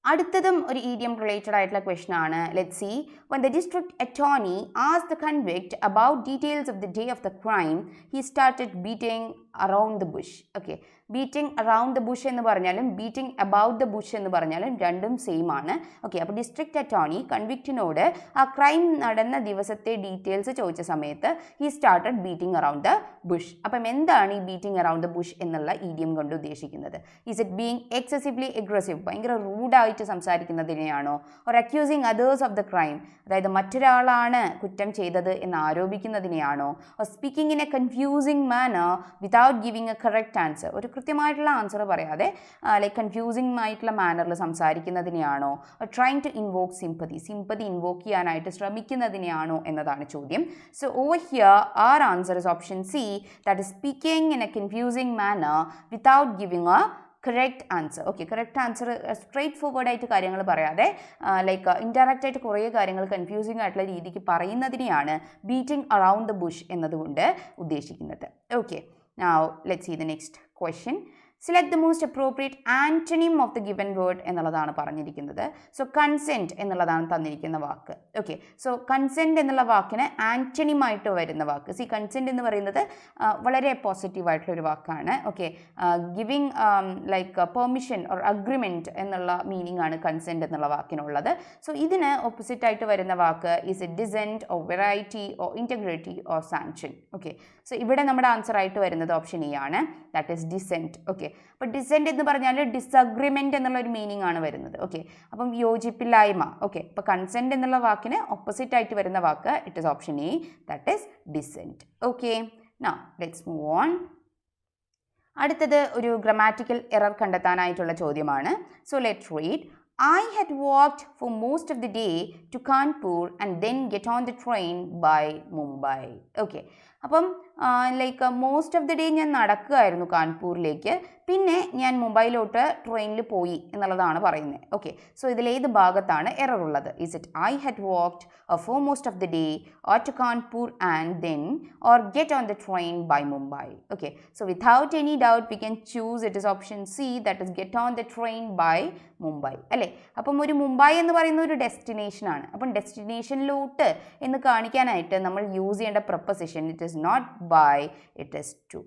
അടുത്തതും ഒരു ഈഡിയം റിലേറ്റഡ് ആയിട്ടുള്ള ക്വസ്റ്റൻ ആണ്. Let's see. when the district attorney asked the convict about details of the day of the crime, he started beating around the bush. Okay, beating around the Bush എന്ന് പറഞ്ഞാലും beating about the Bush എന്ന് പറഞ്ഞാലും രണ്ടും same ആണ്. Okay, അപ്പോൾ district attorney കൺവിക്റ്റിനോട് ആ crime നടന്ന ദിവസത്തെ ഡീറ്റെയിൽസ് ചോദിച്ച സമയത്ത് he started beating around the Bush. അപ്പം എന്താണ് ഈ ബീറ്റിംഗ് അറൗണ്ട് ദ ബുഷ് എന്നുള്ള ഈഡിയം കൊണ്ട് ഉദ്ദേശിക്കുന്നത്? Is it being excessively aggressive? ഭയങ്കര റൂഡായിട്ട് സംസാരിക്കുന്നതിനെയാണോ? Or accusing others of the crime? അതായത് മറ്റൊരാളാണ് കുറ്റം ചെയ്തത് എന്ന് ആരോപിക്കുന്നതിനെയാണോ? Or speaking in a confusing manner without without giving a correct answer, ഒരു കൃത്യമായിട്ടുള്ള ആൻസർ പറയാതെ ലൈക്ക് കൺഫ്യൂസിംഗ് ആയിട്ടുള്ള മാനറിൽ സംസാരിക്കുന്നതിനെയാണോ, trying to invoke sympathy invoke ചെയ്യാനായിട്ട് ശ്രമിക്കുന്നതിനെയാണോ എന്നതാണ് ചോദ്യം. So over here our answer is option C, that is speaking in a confusing manner without giving a correct answer. Okay, correct answer straight forward ആയിട്ട് കാര്യങ്ങൾ പറയാതെ ലൈക്ക് ഇൻഡയറക്റ്റ് ആയിട്ട് കുറേ കാര്യങ്ങൾ കൺഫ്യൂസിംഗ് ആയിട്ടുള്ള രീതിക്ക് പറയുന്നതിനെയാണ് ബീറ്റിംഗ് അറൗണ്ട് ദ ബുഷ് എന്നതുകൊണ്ട് ഉദ്ദേശിക്കുന്നത്. Okay, now let's see the next question. Select the most appropriate antonym of the given word എന്നുള്ളതാണ് പറഞ്ഞിരിക്കുന്നത്. സോ കൺസെൻറ്റ് എന്നുള്ളതാണ് തന്നിരിക്കുന്ന വാക്ക്. ഓക്കെ, സോ കൺസെൻറ്റ് എന്നുള്ള വാക്കിന് ആൻറ്റണിമായിട്ട് വരുന്ന വാക്ക്, സി കൺസെൻറ്റ് എന്ന് പറയുന്നത് വളരെ പോസിറ്റീവായിട്ടുള്ളൊരു വാക്കാണ്. Okay, giving like permission or agreement എന്നുള്ള മീനിങ് ആണ് കൺസെൻറ്റ് എന്നുള്ള വാക്കിനുള്ളത്. സോ ഇതിന് ഓപ്പോസിറ്റായിട്ട് വരുന്ന വാക്ക് is a dissent or variety or integrity or sanction. Okay, so ഇവിടെ നമ്മുടെ ആൻസർ ആയിട്ട് വരുന്നത് ഓപ്ഷൻ ഇ ആണ്, ദാറ്റ് ഈസ് ഡിസെൻറ്റ്. ഓക്കെ, അപ്പോൾ ഡിസെൻറ്റ് എന്ന് പറഞ്ഞാൽ ഡിസഗ്രിമെൻറ്റ് എന്നുള്ള ഒരു മീനിങ് ആണ് വരുന്നത്. ഓക്കെ, അപ്പം യോജിപ്പില്ലായ്മ. ഓക്കെ, അപ്പോൾ കൺസെൻറ്റ് എന്നുള്ള വാക്കിന് ഓപ്പോസിറ്റ് ആയിട്ട് വരുന്ന വാക്ക് it is option E, that is dissent. Okay, now let's move on. അടുത്തത് ഒരു ഗ്രാമാറ്റിക്കൽ എറർ കണ്ടെത്താനായിട്ടുള്ള ചോദ്യമാണ്. So let's read. I had walked for most of the day to Kanpur and then get on the train by Mumbai. Okay, അപ്പം like most of the day ഞാൻ നടക്കുകയായിരുന്നു കാൺപൂരിലേക്ക്, പിന്നെ ഞാൻ മുംബൈയിലോട്ട് ട്രെയിനിൽ പോയി എന്നുള്ളതാണ് പറയുന്നത്. ഓക്കെ, സോ ഇതിലേത് ഭാഗത്താണ് എറർ ഉള്ളത്? Is it I had walked for most of the day, or to Kanpur and then, or get on the train by Mumbai? Okay, so without any doubt we can choose it is option C, that is get on the train by Mumbai. അല്ലേ, അപ്പം ഒരു മുംബൈ എന്ന് പറയുന്ന ഒരു ഡെസ്റ്റിനേഷനാണ്. അപ്പം ഡെസ്റ്റിനേഷനിലോട്ട് എന്ന് കാണിക്കാനായിട്ട് നമ്മൾ യൂസ് ചെയ്യേണ്ട preposition it is not by, it is to.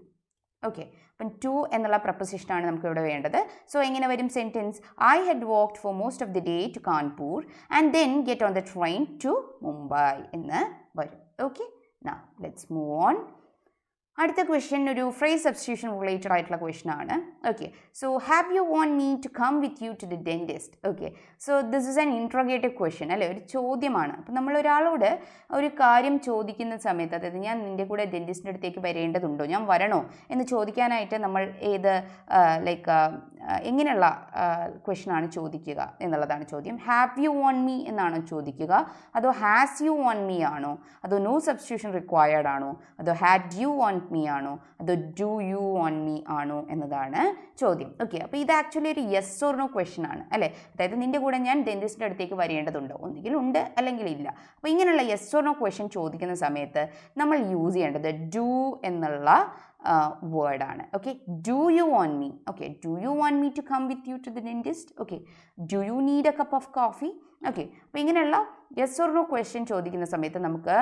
Okay, അപ്പം ടു എന്നുള്ള പ്രപ്പോസിഷനാണ് നമുക്ക് ഇവിടെ വേണ്ടത്. സോ എങ്ങനെ വരും sentence? I had walked for most of the day to Kanpur and then get on the train to Mumbai എന്ന് വരും. Okay, now let's move on. അടുത്ത ക്വസ്റ്റ്യൻ ഒരു ഫ്രേസ് സബ്സ്റ്റിറ്റ്യൂഷൻ റിലേറ്റഡ് ആയിട്ടുള്ള ക്വസ്റ്റ്യൻ ആണ്. Okay, so have you want me to come with you to the dentist? Okay, so this is an interrogative question അല്ലേ, ഒരു ചോദ്യമാണ്. അപ്പം നമ്മൾ ഒരാളോട് ഒരു കാര്യം ചോദിക്കുന്ന സമയത്ത്, അതായത് ഞാൻ നിൻ്റെ കൂടെ ഡെൻറ്റിസ്റ്റിൻ്റെ അടുത്തേക്ക് വരേണ്ടതുണ്ടോ, ഞാൻ വരണോ എന്ന് ചോദിക്കാനായിട്ട് നമ്മൾ ഏത് ലൈക്ക് എങ്ങനെയുള്ള ക്വസ്റ്റ്യനാണ് ചോദിക്കുക എന്നുള്ളതാണ് ചോദ്യം. ഹാവ് യു വാണ്ട് മീ എന്നാണോ ചോദിക്കുക, അതോ ഹാസ് യു വാണ്ട് മീ ആണോ, അതോ നോ സബ്സ്റ്റിറ്റ്യൂഷൻ റിക്വയർഡ് ആണോ, അതോ ഹാഡ് യു വാണ്ട് മീ ആണോ, അതോ ഡു യു വാണ്ട് മീ ആണോ എന്നതാണ് ചോദ്യം. ഓക്കെ, അപ്പോൾ ഇത് ആക്ച്വലി ഒരു യെസ് ഓർ നോ ക്വസ്റ്റ്യൻ ആണ് അല്ലേ, അതായത് നിൻ്റെ കൂടെ ഞാൻ ഡെൻറ്റിസ്റ്റിൻ്റെ അടുത്തേക്ക് വരേണ്ടതുണ്ടോ, ഒന്നുകിൽ ഉണ്ട് അല്ലെങ്കിൽ ഇല്ല. അപ്പോൾ ഇങ്ങനെയുള്ള യെസ് ഓർ നോ ക്വസ്റ്റ്യൻ ചോദിക്കുന്ന സമയത്ത് നമ്മൾ യൂസ് ചെയ്യേണ്ടത് ഡു എന്നുള്ള വേർഡാണ്. Okay, do you want me? Okay, do you want me to come with you to the dentist? Okay, do you need a cup of coffee? Okay, അപ്പോൾ ഇങ്ങനെയുള്ള yes or no question ചോദിക്കുന്ന സമയത്ത് നമുക്ക്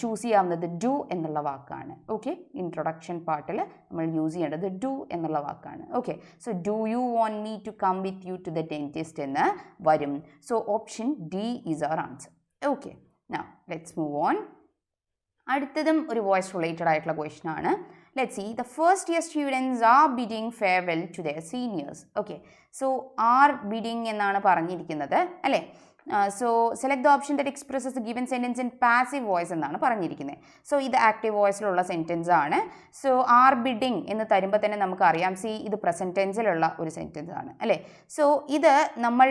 choose ചെയ്യാവുന്നത് do എന്നുള്ള വാക്കാണ്. Okay, introduction പാർട്ടിൽ നമ്മൾ use ചെയ്യേണ്ടത് ഡു എന്നുള്ള വാക്കാണ്. Okay, so do you want me to come with you to the dentist എന്ന് വരും. So option D is our answer. Okay, now let's move on. അടുത്തതും ഒരു വോയിസ് റിലേറ്റഡ് ആയിട്ടുള്ള ക്വസ്റ്റ്യൻ ആണ്. Let's see, the first year students are bidding farewell to their seniors. Okay, so are bidding എന്നാണ് പറഞ്ഞിരിക്കുന്നത് അല്ലേ. So select the option that expresses the given sentence in passive voice എന്നാണ് പറഞ്ഞിരിക്കുന്നത്. So ഇത് active വോയിസിലുള്ള sentence ആണ്. So R bidding എന്ന് തരുമ്പോൾ തന്നെ നമുക്കറിയാം, സി ഇത് പ്രസൻറ്റ് ടെൻസിലുള്ള ഒരു സെൻറ്റൻസ് ആണ് അല്ലേ. സോ ഇത് നമ്മൾ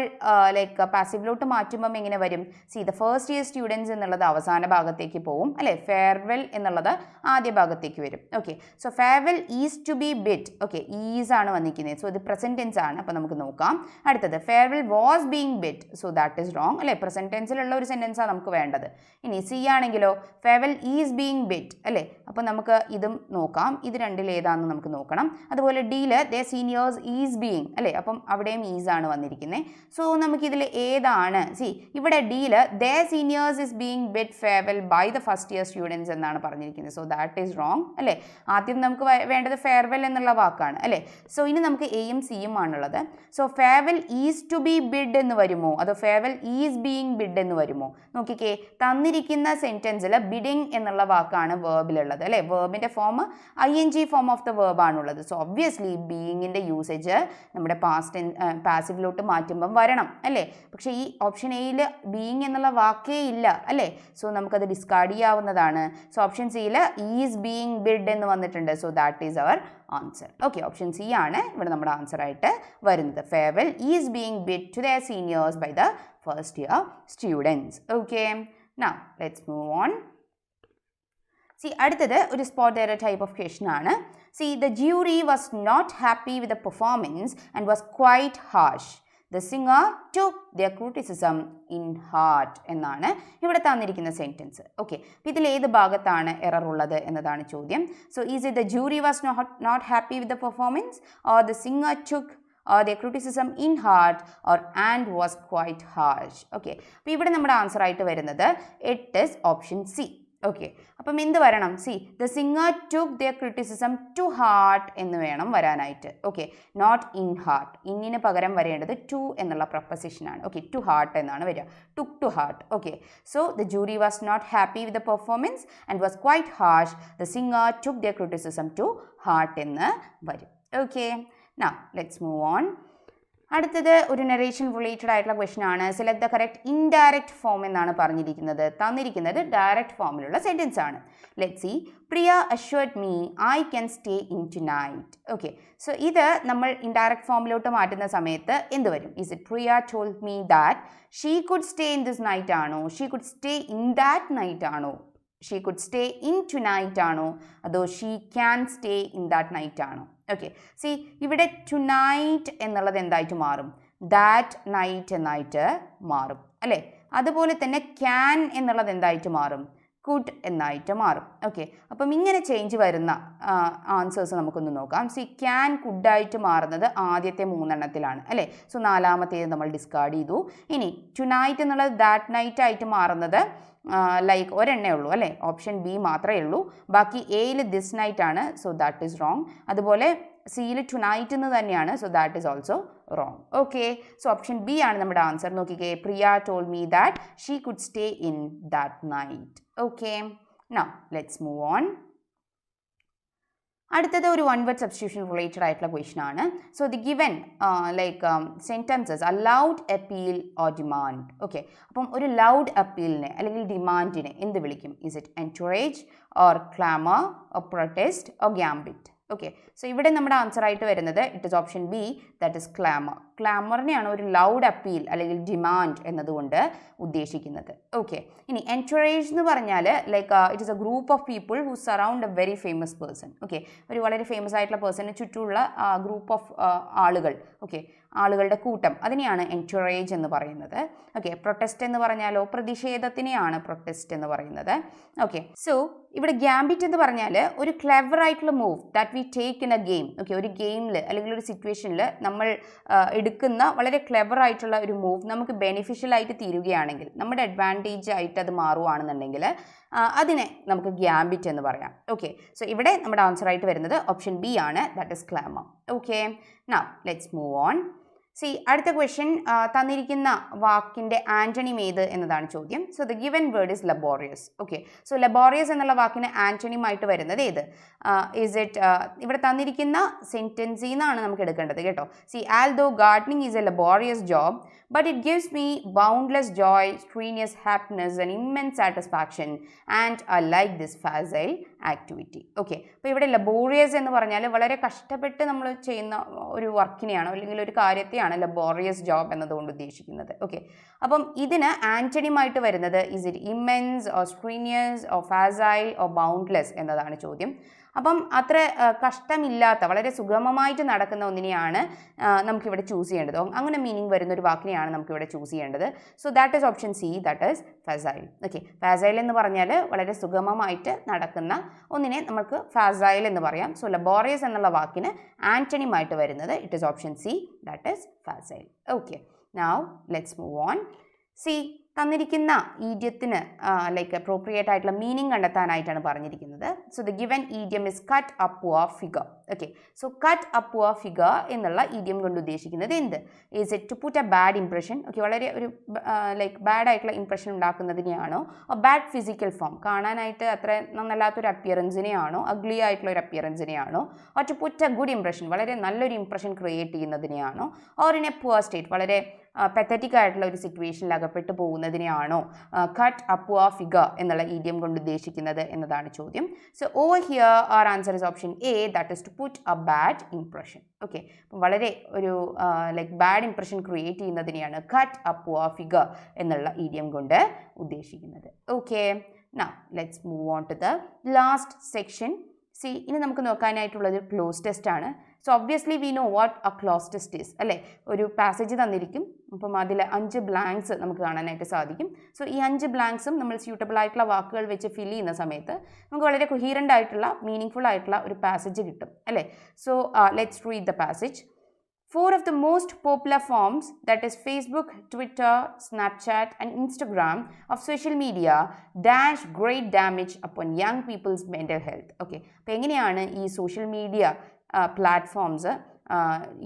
ലൈക്ക് പാസീവിലോട്ട് മാറ്റുമ്പം എങ്ങനെ വരും? C the first year students എന്നുള്ളത് അവസാന ഭാഗത്തേക്ക് പോവും അല്ലേ, ഫെയർവെൽ എന്നുള്ളത് ആദ്യ ഭാഗത്തേക്ക് വരും. Okay, so farewell is to be bid. Okay, is ആണ് വന്നിരിക്കുന്നത്. സോ ഇത് പ്രസൻറ്റ് ടെൻസ് ആണ്. അപ്പോൾ നമുക്ക് നോക്കാം. അടുത്തത് farewell was being bid. So that is wrong അല്ലേ, പ്രസൻറ്റ് ടെൻസിലുള്ള ഒരു സെൻറ്റൻസാണ് നമുക്ക് വേണ്ടത്. ഇനി സി ആണെങ്കിലോ ഫെയർവെൽ ഈസ് ബീങ് ബിഡ് അല്ലേ, അപ്പോൾ നമുക്ക് ഇതും നോക്കാം. ഇത് രണ്ടിൽ ഏതാണെന്ന് നമുക്ക് നോക്കണം. അതുപോലെ ഡിയിൽ ദ സീനിയേഴ്സ് ഈസ് ബീയിങ് അല്ലേ, അപ്പം അവിടെയും ഈസ് ആണ് വന്നിരിക്കുന്നത്. സോ നമുക്കിതിൽ ഏതാണ്? സി ഇവിടെ ഡിയിൽ the seniors is being bid farewell by the first year students എന്നാണ് പറഞ്ഞിരിക്കുന്നത്. സോ ദാറ്റ് ഈസ് റോങ് അല്ലേ. ആദ്യം നമുക്ക് വേണ്ടത് ഫെയർവെൽ എന്നുള്ള വാക്കാണ് അല്ലേ. സോ ഇനി നമുക്ക് എയും സിയും ആണുള്ളത്. So farewell is to be bid എന്ന് വരുമോ, അതോ ഫെയർവെൽ ഈസ് ബീയിങ് ബിഡ് എന്ന് വരുമോ? നോക്കിക്കേ, തന്നിരിക്കുന്ന സെൻറ്റൻസിൽ ബിഡിങ് എന്നുള്ള വാക്കാണ് വേർബിലുള്ളത് അല്ലേ. വേർബിൻ്റെ form ING form of the verb ആണുള്ളത്. സോ ഒബ്വിയസ്ലി ബീയിങ്ങിൻ്റെ യൂസേജ് നമ്മുടെ പാസീവിലോട്ട് മാറ്റുമ്പം വരണം അല്ലേ. പക്ഷേ ഈ ഓപ്ഷൻ എയിൽ ബീയിങ് എന്നുള്ള വാക്കേ ഇല്ല അല്ലേ. സോ നമുക്കത് ഡിസ്കാർഡ് ചെയ്യാവുന്നതാണ്. സോ ഓപ്ഷൻ സിയിൽ ഈസ് ബീയിങ് ബിഡ് എന്ന് വന്നിട്ടുണ്ട്. So that is our answer. Okay, option C ആണ് ഇവിടെ നമ്മുടെ ആൻസർ ആയിട്ട് വരുന്നത്. Farewell is being bid to their seniors by the first year students. Okay, now let's move on. അടുത്തത് ഒരു spot error type of question ആണ്. the jury was not happy with the performance and was quite harsh. The singer took their criticism in heart എന്നാണ് ഇവിടെ തന്നിരിക്കുന്ന sentence. Okay, ഇതിൽ ഏത് ഭാഗത്താണ് error ഉള്ളത് എന്നതാണ് ചോദ്യം. So is it the jury was not happy with the performance, or the singer took their criticism in heart, or and was quite harsh? Okay, അപ്പോൾ ഇവിടെ നമ്മുടെ ആൻസർ ആയിട്ട് വരുന്നത് it is option C. Okay, അപ്പം എന്ത് വരണം? the singer took their criticism to heart എന്ന് വേണം വരാനായിട്ട്. Okay, not in heart. ഇന്നിന് പകരം വരേണ്ടത് ടു എന്നുള്ള പ്രൊപ്പസിഷനാണ്. ഓക്കെ, ടു ഹാർട്ട് എന്നാണ് വരിക. took to heart. Okay, so the jury was not happy with the performance and was quite harsh. The singer took their criticism to heart എന്ന് വരും. Okay, now let's move on. അടുത്തത് ഒരു narration related ആയിട്ടുള്ള question ആണ്. Select the correct indirect form എന്നാണ് പറഞ്ഞിരിക്കുന്നത്. തന്നിരിക്കുന്നത് direct ഫോമിലുള്ള സെൻറ്റൻസ് ആണ്. Let's see. Priya assured me I can stay in tonight. Okay, so ഇത് നമ്മൾ ഇൻഡയറക്റ്റ് ഫോമിലോട്ട് മാറ്റുന്ന സമയത്ത് എന്ത് വരും? Is it Priya told me that she could stay in this night ആണോ? She could stay in that night ആണോ? She could stay in tonight ആണോ? അതോ she can stay in that night ആണോ? ഓക്കെ, ഇവിടെ ടു നൈറ്റ് എന്നുള്ളത് എന്തായിട്ട് മാറും? ദാറ്റ് നൈറ്റ് എന്നായിട്ട് മാറും അല്ലേ. അതുപോലെ തന്നെ ക്യാൻ എന്നുള്ളത് എന്തായിട്ട് മാറും? കുഡ് എന്നായിട്ട് മാറും. ഓക്കെ, അപ്പം ഇങ്ങനെ ചേഞ്ച് വരുന്ന ആൻസേഴ്സ് നമുക്കൊന്ന് നോക്കാം. ക്യാൻ കുഡായിട്ട് മാറുന്നത് ആദ്യത്തെ മൂന്നെണ്ണത്തിലാണ് അല്ലേ. സോ നാലാമത്തേത് നമ്മൾ ഡിസ്കാർഡ് ചെയ്തു. ഇനി ടു നൈറ്റ് എന്നുള്ളത് ദാറ്റ് നൈറ്റ് ആയിട്ട് മാറുന്നത് ലൈക്ക് ഒരെണ്ണേ ഉള്ളൂ അല്ലേ. ഓപ്ഷൻ ബി മാത്രമേ ഉള്ളൂ. ബാക്കി എയിൽ ദിസ് നൈറ്റ് ആണ്. So that is wrong. അതുപോലെ സിയിൽ ടു നൈറ്റ് എന്ന് തന്നെയാണ്. So that is also wrong. Okay, so option B ആണ് നമ്മുടെ ആൻസർ. നോക്കിക്കേ, Priya told me that she could stay in that night. Okay, now let's move on. അടുത്തത് ഒരു വൺ വേർഡ് സബ്സ്റ്റിറ്റ്യൂഷൻ റിലേറ്റഡ് ആയിട്ടുള്ള ക്വസ്റ്റൻ ആണ്. So the given sentences a loud appeal or demand. Okay, അപ്പം ഒരു loud അപ്പീലിനെ അല്ലെങ്കിൽ ഡിമാൻഡിനെ എന്ത് വിളിക്കും? Is it encourage or clamour or protest or gambit? Okay, so ഇവിടെ നമ്മുടെ ആൻസർ ആയിട്ട് വരുന്നത് it is option B, that is clamour. ക്ലാമറിനെയാണ് ഒരു ലൗഡ് അപ്പീൽ അല്ലെങ്കിൽ ഡിമാൻഡ് എന്നതുകൊണ്ട് ഉദ്ദേശിക്കുന്നത്. ഓക്കെ, ഇനി എൻകറേജ് എന്ന് പറഞ്ഞാൽ like it is A group of people who surround A very famous person. Okay, ഒരു വളരെ ഫേമസ് ആയിട്ടുള്ള പേഴ്സണിന് ചുറ്റുമുള്ള ഗ്രൂപ്പ് ഓഫ് ആളുകൾ. ഓക്കെ, ആളുകളുടെ കൂട്ടം, അതിനെയാണ് എൻകറേജ് എന്ന് പറയുന്നത്. ഓക്കെ, പ്രൊട്ടസ്റ്റ് എന്ന് പറഞ്ഞാലോ പ്രതിഷേധത്തിനെയാണ് പ്രൊട്ടസ്റ്റ് എന്ന് പറയുന്നത്. ഓക്കെ, സോ ഇവിടെ ഗാംബിറ്റ് എന്ന് പറഞ്ഞാൽ ഒരു ക്ലെവർ ആയിട്ടുള്ള move that we take in A game. Okay, ഒരു ഗെയിമിൽ അല്ലെങ്കിൽ ഒരു സിറ്റുവേഷനിൽ നമ്മൾ എടുക്കുന്ന വളരെ ക്ലെവർ ആയിട്ടുള്ള ഒരു മൂവ് നമുക്ക് ബെനിഫിഷ്യൽ ആയിട്ട് തീരുകയാണെങ്കിൽ, നമ്മുടെ അഡ്വാൻറ്റേജ് ആയിട്ട് അത് മാറുകയാണെന്നുണ്ടെങ്കിൽ അതിനെ നമുക്ക് ഗ്യാംബിറ്റ് എന്ന് പറയാം. ഓക്കെ, സോ ഇവിടെ നമ്മുടെ ആൻസർ ആയിട്ട് വരുന്നത് ഓപ്ഷൻ ബി ആണ്, that is clamour. Okay, now let's move on. അടുത്ത ക്വസ്റ്റ്യൻ തന്നിരിക്കുന്ന വാക്കിൻ്റെ ആന്റണിം ഏത് എന്നതാണ് ചോദ്യം. So the given word is laborious. Okay, so laborious എന്നുള്ള വാക്കിന് ആന്റണിം ആയിട്ട് വരുന്നത് ഏത്? ഈസ് ഇറ്റ് ഇവിടെ തന്നിരിക്കുന്ന സെൻറ്റൻസിൽ നിന്നാണ് നമുക്ക് എടുക്കേണ്ടത് കേട്ടോ. ആൽദോ gardening is A laborious job but it gives me boundless joy, strenuous happiness and immense satisfaction and I like this facile activity. Okay, അപ്പോൾ ഇവിടെ ലബോറിയസ് എന്ന് പറഞ്ഞാൽ വളരെ കഷ്ടപ്പെട്ട് നമ്മൾ ചെയ്യുന്ന ഒരു വർക്കിനെയാണോ അല്ലെങ്കിൽ ഒരു കാര്യത്തെയാണ് ലബോറിയസ് ജോബ് എന്നതുകൊണ്ട് ഉദ്ദേശിക്കുന്നത്. ഓക്കെ, അപ്പം ഇതിന് ആന്റണിമായിട്ട് വരുന്നത് is it immense or strenuous or facile or boundless എന്നതാണ് ചോദ്യം. അപ്പം അത്ര കഷ്ടമില്ലാത്ത വളരെ സുഗമമായിട്ട് നടക്കുന്ന ഒന്നിനെയാണ് നമുക്കിവിടെ ചൂസ് ചെയ്യേണ്ടത്. അങ്ങനെ മീനിങ് വരുന്ന ഒരു വാക്കിനെയാണ് നമുക്കിവിടെ ചൂസ് ചെയ്യേണ്ടത്. So that is option C, that is facile. Okay, facile എന്ന് പറഞ്ഞാൽ വളരെ സുഗമമായിട്ട് നടക്കുന്ന ഒന്നിനെ നമുക്ക് ഫാസൈൽ എന്ന് പറയാം. സോ ലബോറിയസ് എന്നുള്ള വാക്കിന് ആന്റണിമായിട്ട് വരുന്നത് it is option C, that is facile. Okay, now let's move on. തന്നിരിക്കുന്ന ഈഡിയത്തിന് ലൈക്ക് അപ്രോപ്രിയേറ്റ് ആയിട്ടുള്ള മീനിങ് കണ്ടെത്താനായിട്ടാണ് പറഞ്ഞിരിക്കുന്നത്. So the given idiom is cut up to a figure. Okay, so cut up to a figure എന്നുള്ള idiom കൊണ്ട് ഉദ്ദേശിക്കുന്നത് എന്ത്? Is it to put a bad impression? Okay, വളരെ ഒരു ലൈക്ക് ബാഡ് ആയിട്ടുള്ള ഇംപ്രഷൻ ഉണ്ടാക്കുന്നതിനെയാണോ? ബാഡ് ഫിസിക്കൽ ഫോം, കാണാനായിട്ട് അത്ര നന്നല്ലാത്തൊരു അപ്പിയറൻസിനെയാണോ? അഗ്ലി ആയിട്ടുള്ള ഒരു അപ്പിയറൻസിനെയാണോ? Or to put a good impression, വളരെ നല്ലൊരു ഇംപ്രഷൻ ക്രിയേറ്റ് ചെയ്യുന്നതിനെയാണോ? Or in a poor state, വളരെ പെത്തറ്റിക് ആയിട്ടുള്ള ഒരു സിറ്റുവേഷനിൽ അകപ്പെട്ടു പോകുന്നതിനെയാണോ cut up to a figure എന്നുള്ള ഈഡിയം കൊണ്ട് ഉദ്ദേശിക്കുന്നത് എന്നതാണ് ചോദ്യം. So over here our answer is option A, that is to put a bad impression. Okay, വളരെ ഒരു ലൈക്ക് ബാഡ് ഇംപ്രഷൻ ക്രിയേറ്റ് ചെയ്യുന്നതിനെയാണ് cut up to a figure എന്നുള്ള idiom കൊണ്ട് ഉദ്ദേശിക്കുന്നത്. Okay, now let's move on to the last section. See, ഇനി നമുക്ക് നോക്കാനായിട്ടുള്ളത് cloze test ആണ്. So obviously we know what a cloze test is, അല്ലേ? ഒരു പാസേജ് തന്നിരിക്കും, അപ്പം അതിൽ 5 ബ്ലാങ്ക്സ് നമുക്ക് കാണാനായിട്ട് സാധിക്കും. സോ ഈ 5 ബ്ലാങ്ക്സും നമ്മൾ സ്യൂട്ടബിൾ ആയിട്ടുള്ള വാക്കുകൾ വെച്ച് ഫില്ല് ചെയ്യുന്ന സമയത്ത് നമുക്ക് വളരെ കൊഹീറൻ്റ് ആയിട്ടുള്ള മീനിങ് ഫുൾ ആയിട്ടുള്ള ഒരു പാസേജ് കിട്ടും, അല്ലേ? So let's read the passage. 4 of the most popular forms, that is Facebook, Twitter, Snapchat and Instagram of social media dash great damage upon young people's mental health. Okay, അപ്പോൾ എങ്ങനെയാണ് ഈ social media platforms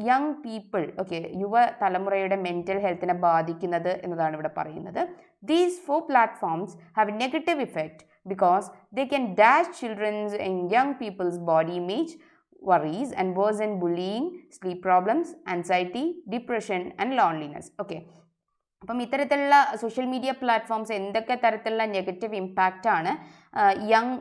young people, okay, യുവ തലമുറയുടെ mental ഹെൽത്തിനെ ബാധിക്കുന്നത് എന്നതാണ് ഇവിടെ പറയുന്നത്. These 4 platforms have a negative effect because they can dash children's and young people's body image, worries and worsen bullying, sleep problems, anxiety, depression and loneliness. Okay, അപ്പം ഇത്തരത്തിലുള്ള social media platforms എന്തൊക്കെ തരത്തിലുള്ള negative impact ആണ് young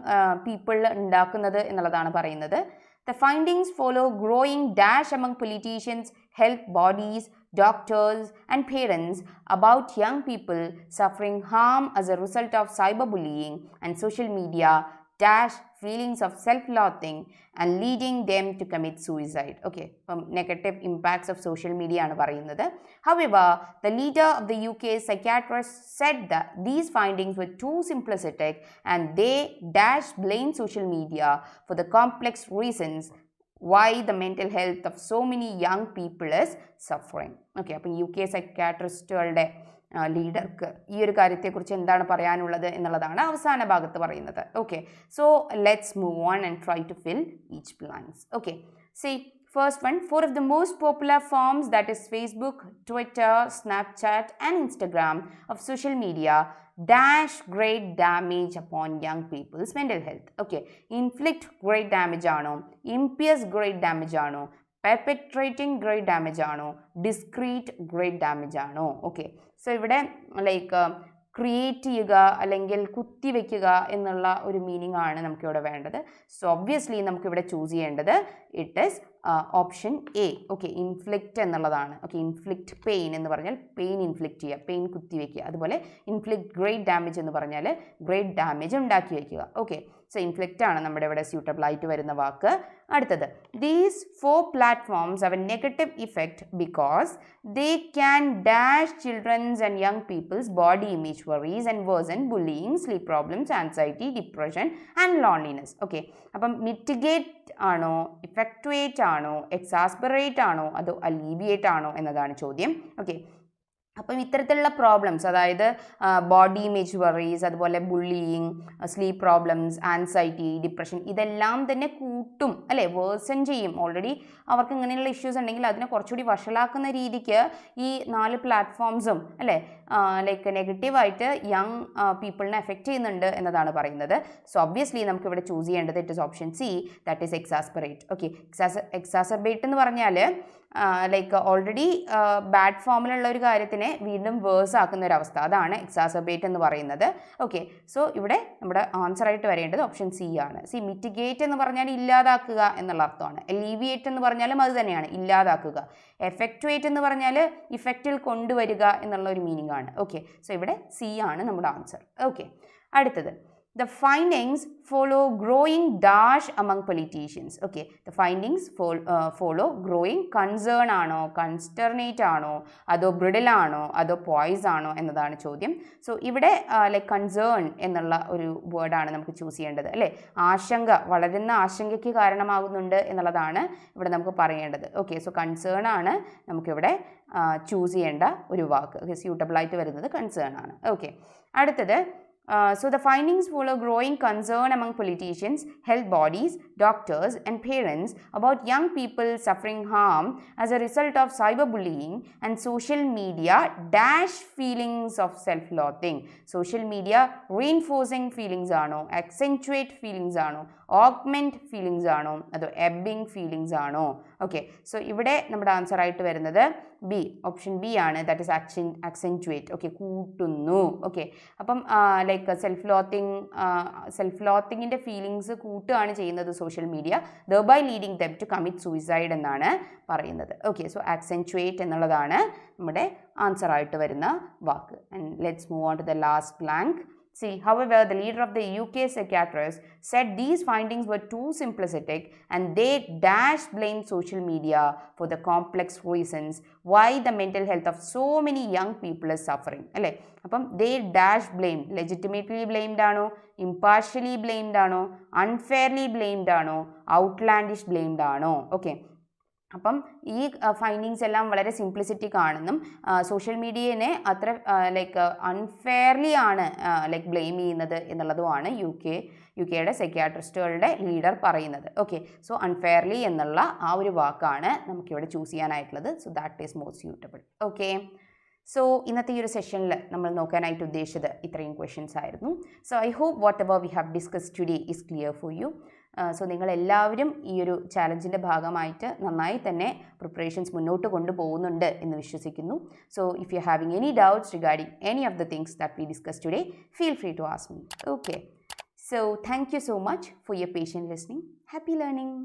പീപ്പിളിൽ ഉണ്ടാക്കുന്നത് എന്നുള്ളതാണ് പറയുന്നത്. The findings follow growing dash among politicians, health bodies, doctors and parents about young people suffering harm as a result of cyberbullying and social media dash feelings of self-loathing and leading them to commit suicide. Okay, negative impacts of social media ആണ് പറയുന്നത്. However, the leader of the UK psychiatrist said that these findings were too simplistic and they dash blame social media for the complex reasons why the mental health of so many young people is suffering. Okay, അപ്പോൾ UK സൈക്യാട്രിസ്റ്റുകളുടെ ലീഡർക്ക് ഈ ഒരു കാര്യത്തെക്കുറിച്ച് എന്താണ് പറയാനുള്ളത് എന്നുള്ളതാണ് അവസാന ഭാഗത്ത് പറയുന്നത്. Okay, so let's move on and try to fill each blanks. Okay, see first one, 4 of the most popular forms, that is Facebook, Twitter, Snapchat and Instagram of social media dash great damage upon young people's mental health. Okay, inflict great damage ആണോ, impairs great damage ആണോ, പെർപെട്രേറ്റിംഗ് great damage ആണോ, discrete great damage ആണോ? Okay, so ഇവിടെ like create ചെയ്യുക അല്ലെങ്കിൽ കുത്തിവെക്കുക എന്നുള്ള ഒരു meaning ആണ് നമുക്കിവിടെ വേണ്ടത്. സോ ഒബ്വിയസ്ലി നമുക്കിവിടെ ചൂസ് ചെയ്യേണ്ടത് it is option A. Okay, inflict എന്നുള്ളതാണ്. ഓക്കെ, ഇൻഫ്ലിക്റ്റ് പെയിൻ എന്ന് പറഞ്ഞാൽ പെയിൻ ഇൻഫ്ലിക്റ്റ് ചെയ്യുക, പെയിൻ കുത്തിവെക്കുക. അതുപോലെ ഇൻഫ്ലിക്റ്റ് ഗ്രേറ്റ് ഡാമേജ് എന്ന് പറഞ്ഞാൽ ഗ്രേറ്റ് ഡാമേജ് ഉണ്ടാക്കി വയ്ക്കുക. ഓക്കെ, സോ ഇൻഫ്ലിക്റ്റ് ആണ് നമ്മുടെ ഇവിടെ സ്യൂട്ടബിൾ ആയിട്ട് വരുന്ന വാക്ക്. അടുത്തത്, these 4 platforms have a negative effect because they can dash children's and young people's body image, worries and worsen bullying, sleep problems, anxiety, depression and loneliness. Okay, അപ്പം mitigate ആണോ, ഇഫക്റ്റുവേറ്റ് ആണോ, എക്സാസ്പറേറ്റ് ആണോ, അതോ അലീവിയേറ്റ് ആണോ എന്നതാണ് ചോദ്യം. ഓക്കെ, അപ്പം ഇത്തരത്തിലുള്ള പ്രോബ്ലംസ്, അതായത് ബോഡി ഇമേജ് വറീസ്, അതുപോലെ bullying, sleep problems, anxiety, depression, ഇതെല്ലാം തന്നെ കൂട്ടും, അല്ലേ, വേഴ്സൺ ചെയ്യും. ഓൾറെഡി അവർക്ക് ഇങ്ങനെയുള്ള ഇഷ്യൂസ് ഉണ്ടെങ്കിൽ അതിനെ കുറച്ചുകൂടി വഷളാക്കുന്ന രീതിക്ക് ഈ 4 പ്ലാറ്റ്ഫോംസും, അല്ലേ, ലൈക്ക് നെഗറ്റീവായിട്ട് യങ് പീപ്പിളിനെ എഫക്റ്റ് ചെയ്യുന്നുണ്ട് എന്നതാണ് പറയുന്നത്. സോ ഒബ്വിയസ്ലി നമുക്ക് ഇവിടെ ചൂസ് ചെയ്യേണ്ടത് it is option C, that is exasperate. Okay, exacerbate എന്ന് പറഞ്ഞാൽ ലൈക്ക് ഓൾറെഡി ബാഡ് ഫോമിലുള്ള ഒരു കാര്യത്തിനെ വീണ്ടും വേഴ്സ് ആക്കുന്ന ഒരു അവസ്ഥ, അതാണ് എക്സാസർബേറ്റ് എന്ന് പറയുന്നത്. ഓക്കെ, സോ ഇവിടെ നമ്മുടെ ആൻസർ ആയിട്ട് വരേണ്ടത് ഓപ്ഷൻ സി ആണ്. സി, മിറ്റിഗേറ്റ് എന്ന് പറഞ്ഞാൽ ഇല്ലാതാക്കുക എന്നുള്ള അർത്ഥമാണ്. എലീവിയേറ്റ് എന്ന് പറഞ്ഞാലും അത് തന്നെയാണ്, ഇല്ലാതാക്കുക. എഫക്റ്റുവേറ്റ് എന്ന് പറഞ്ഞാൽ ഇഫക്റ്റിൽ കൊണ്ടുവരിക എന്നുള്ള ഒരു മീനിങ് ആണ്. ഓക്കെ, സോ ഇവിടെ സി ആണ് നമ്മുടെ ആൻസർ. ഓക്കെ, അടുത്തത്, The findings follow growing dash among politicians. Okay, the findings follow growing concern ആണോ, consternate ആണോ, അതോ brittle ആണോ, അതോ poise ആണോ എന്നതാണ് ചോദ്യം. സോ ഇവിടെ ലൈക്ക് കൺസേൺ എന്നുള്ള ഒരു വേർഡാണ് നമുക്ക് ചൂസ് ചെയ്യേണ്ടത് അല്ലേ. ആശങ്ക, വളരുന്ന ആശങ്കയ്ക്ക് കാരണമാകുന്നുണ്ട് എന്നുള്ളതാണ് ഇവിടെ നമുക്ക് പറയേണ്ടത്. ഓക്കെ, സോ കൺസേൺ ആണ് നമുക്കിവിടെ ചൂസ് ചെയ്യേണ്ട ഒരു വാക്ക്. സ്യൂട്ടബിൾ ആയിട്ട് വരുന്നത് കൺസേൺ ആണ്. ഓക്കെ, അടുത്തത് so the findings follow growing concern among politicians, health bodies, doctors and parents about young people suffering harm as a result of cyberbullying and social media dash feelings of self-loathing. Social media reinforcing feelings ആണോ, accentuate feelings ആണോ, augment feelings ആണോ, അതോ ebbing feelings ആണോ? Okay, so ഇവിടെ നമ്മുടെ answer ആയിട്ട് വരുന്നത് B, option B ആണ്. That is accentuate. ഓക്കെ, കൂട്ടുന്നു. ഓക്കെ, അപ്പം ലൈക്ക് സെൽഫ് ലോത്തിങ്ങിൻ്റെ ഫീലിങ്സ് കൂട്ടുകയാണ് ചെയ്യുന്നത് social media, thereby leading them to commit suicide എന്നാണ് പറയുന്നത്. ഓക്കെ, സോ accentuate എന്നുള്ളതാണ് നമ്മുടെ ആൻസർ ആയിട്ട് വരുന്ന വാക്ക്. And let's move on to the last blank. See, however, the leader of the UK psychiatrists said these findings were too simplistic and they dash blamed social media for the complex reasons why the mental health of so many young people is suffering. അല്ലേ, അപ്പം they dash blamed, legitimately blamed ആണോ, impartially blamed ആണോ, unfairly blamed ആണോ, outlandish blamed ആണോ? Okay, അപ്പം ഈ findings എല്ലാം വളരെ സിംപ്ലിസിറ്റി കാണുന്നും സോഷ്യൽ മീഡിയനെ അത്ര ലൈക്ക് അൺഫെയർലി ആണ് ലൈക്ക് ബ്ലെയിം ചെയ്യുന്നത് എന്നുള്ളതുമാണ് യു കെയുടെ സൈക്യാട്രിസ്റ്റുകളുടെ ലീഡർ പറയുന്നത്. ഓക്കെ, സോ അൺഫെയർലി എന്നുള്ള ആ ഒരു വാക്കാണ് നമുക്കിവിടെ ചൂസ് ചെയ്യാനായിട്ടുള്ളത്. So that is more suitable. Okay, so ഇന്നത്തെ ഈ ഒരു സെഷനിൽ നമ്മൾ നോക്കാനായിട്ട് ഉദ്ദേശിച്ചത് ഇത്രയും ക്വസ്റ്റ്യൻസ് ആയിരുന്നു. So I hope whatever we have discuss today is clear for you. So നിങ്ങളെല്ലാവരും ഈ ഒരു ചാലഞ്ചിൻ്റെ ഭാഗമായിട്ട് നന്നായി തന്നെ പ്രിപ്പറേഷൻസ് മുന്നോട്ട് കൊണ്ടുപോകുന്നുണ്ട് എന്ന് വിശ്വസിക്കുന്നു. So if you having any doubts regarding any of the things that we discuss today, feel free to ask me. Okay, so thank you so much for your patient listening. Happy learning.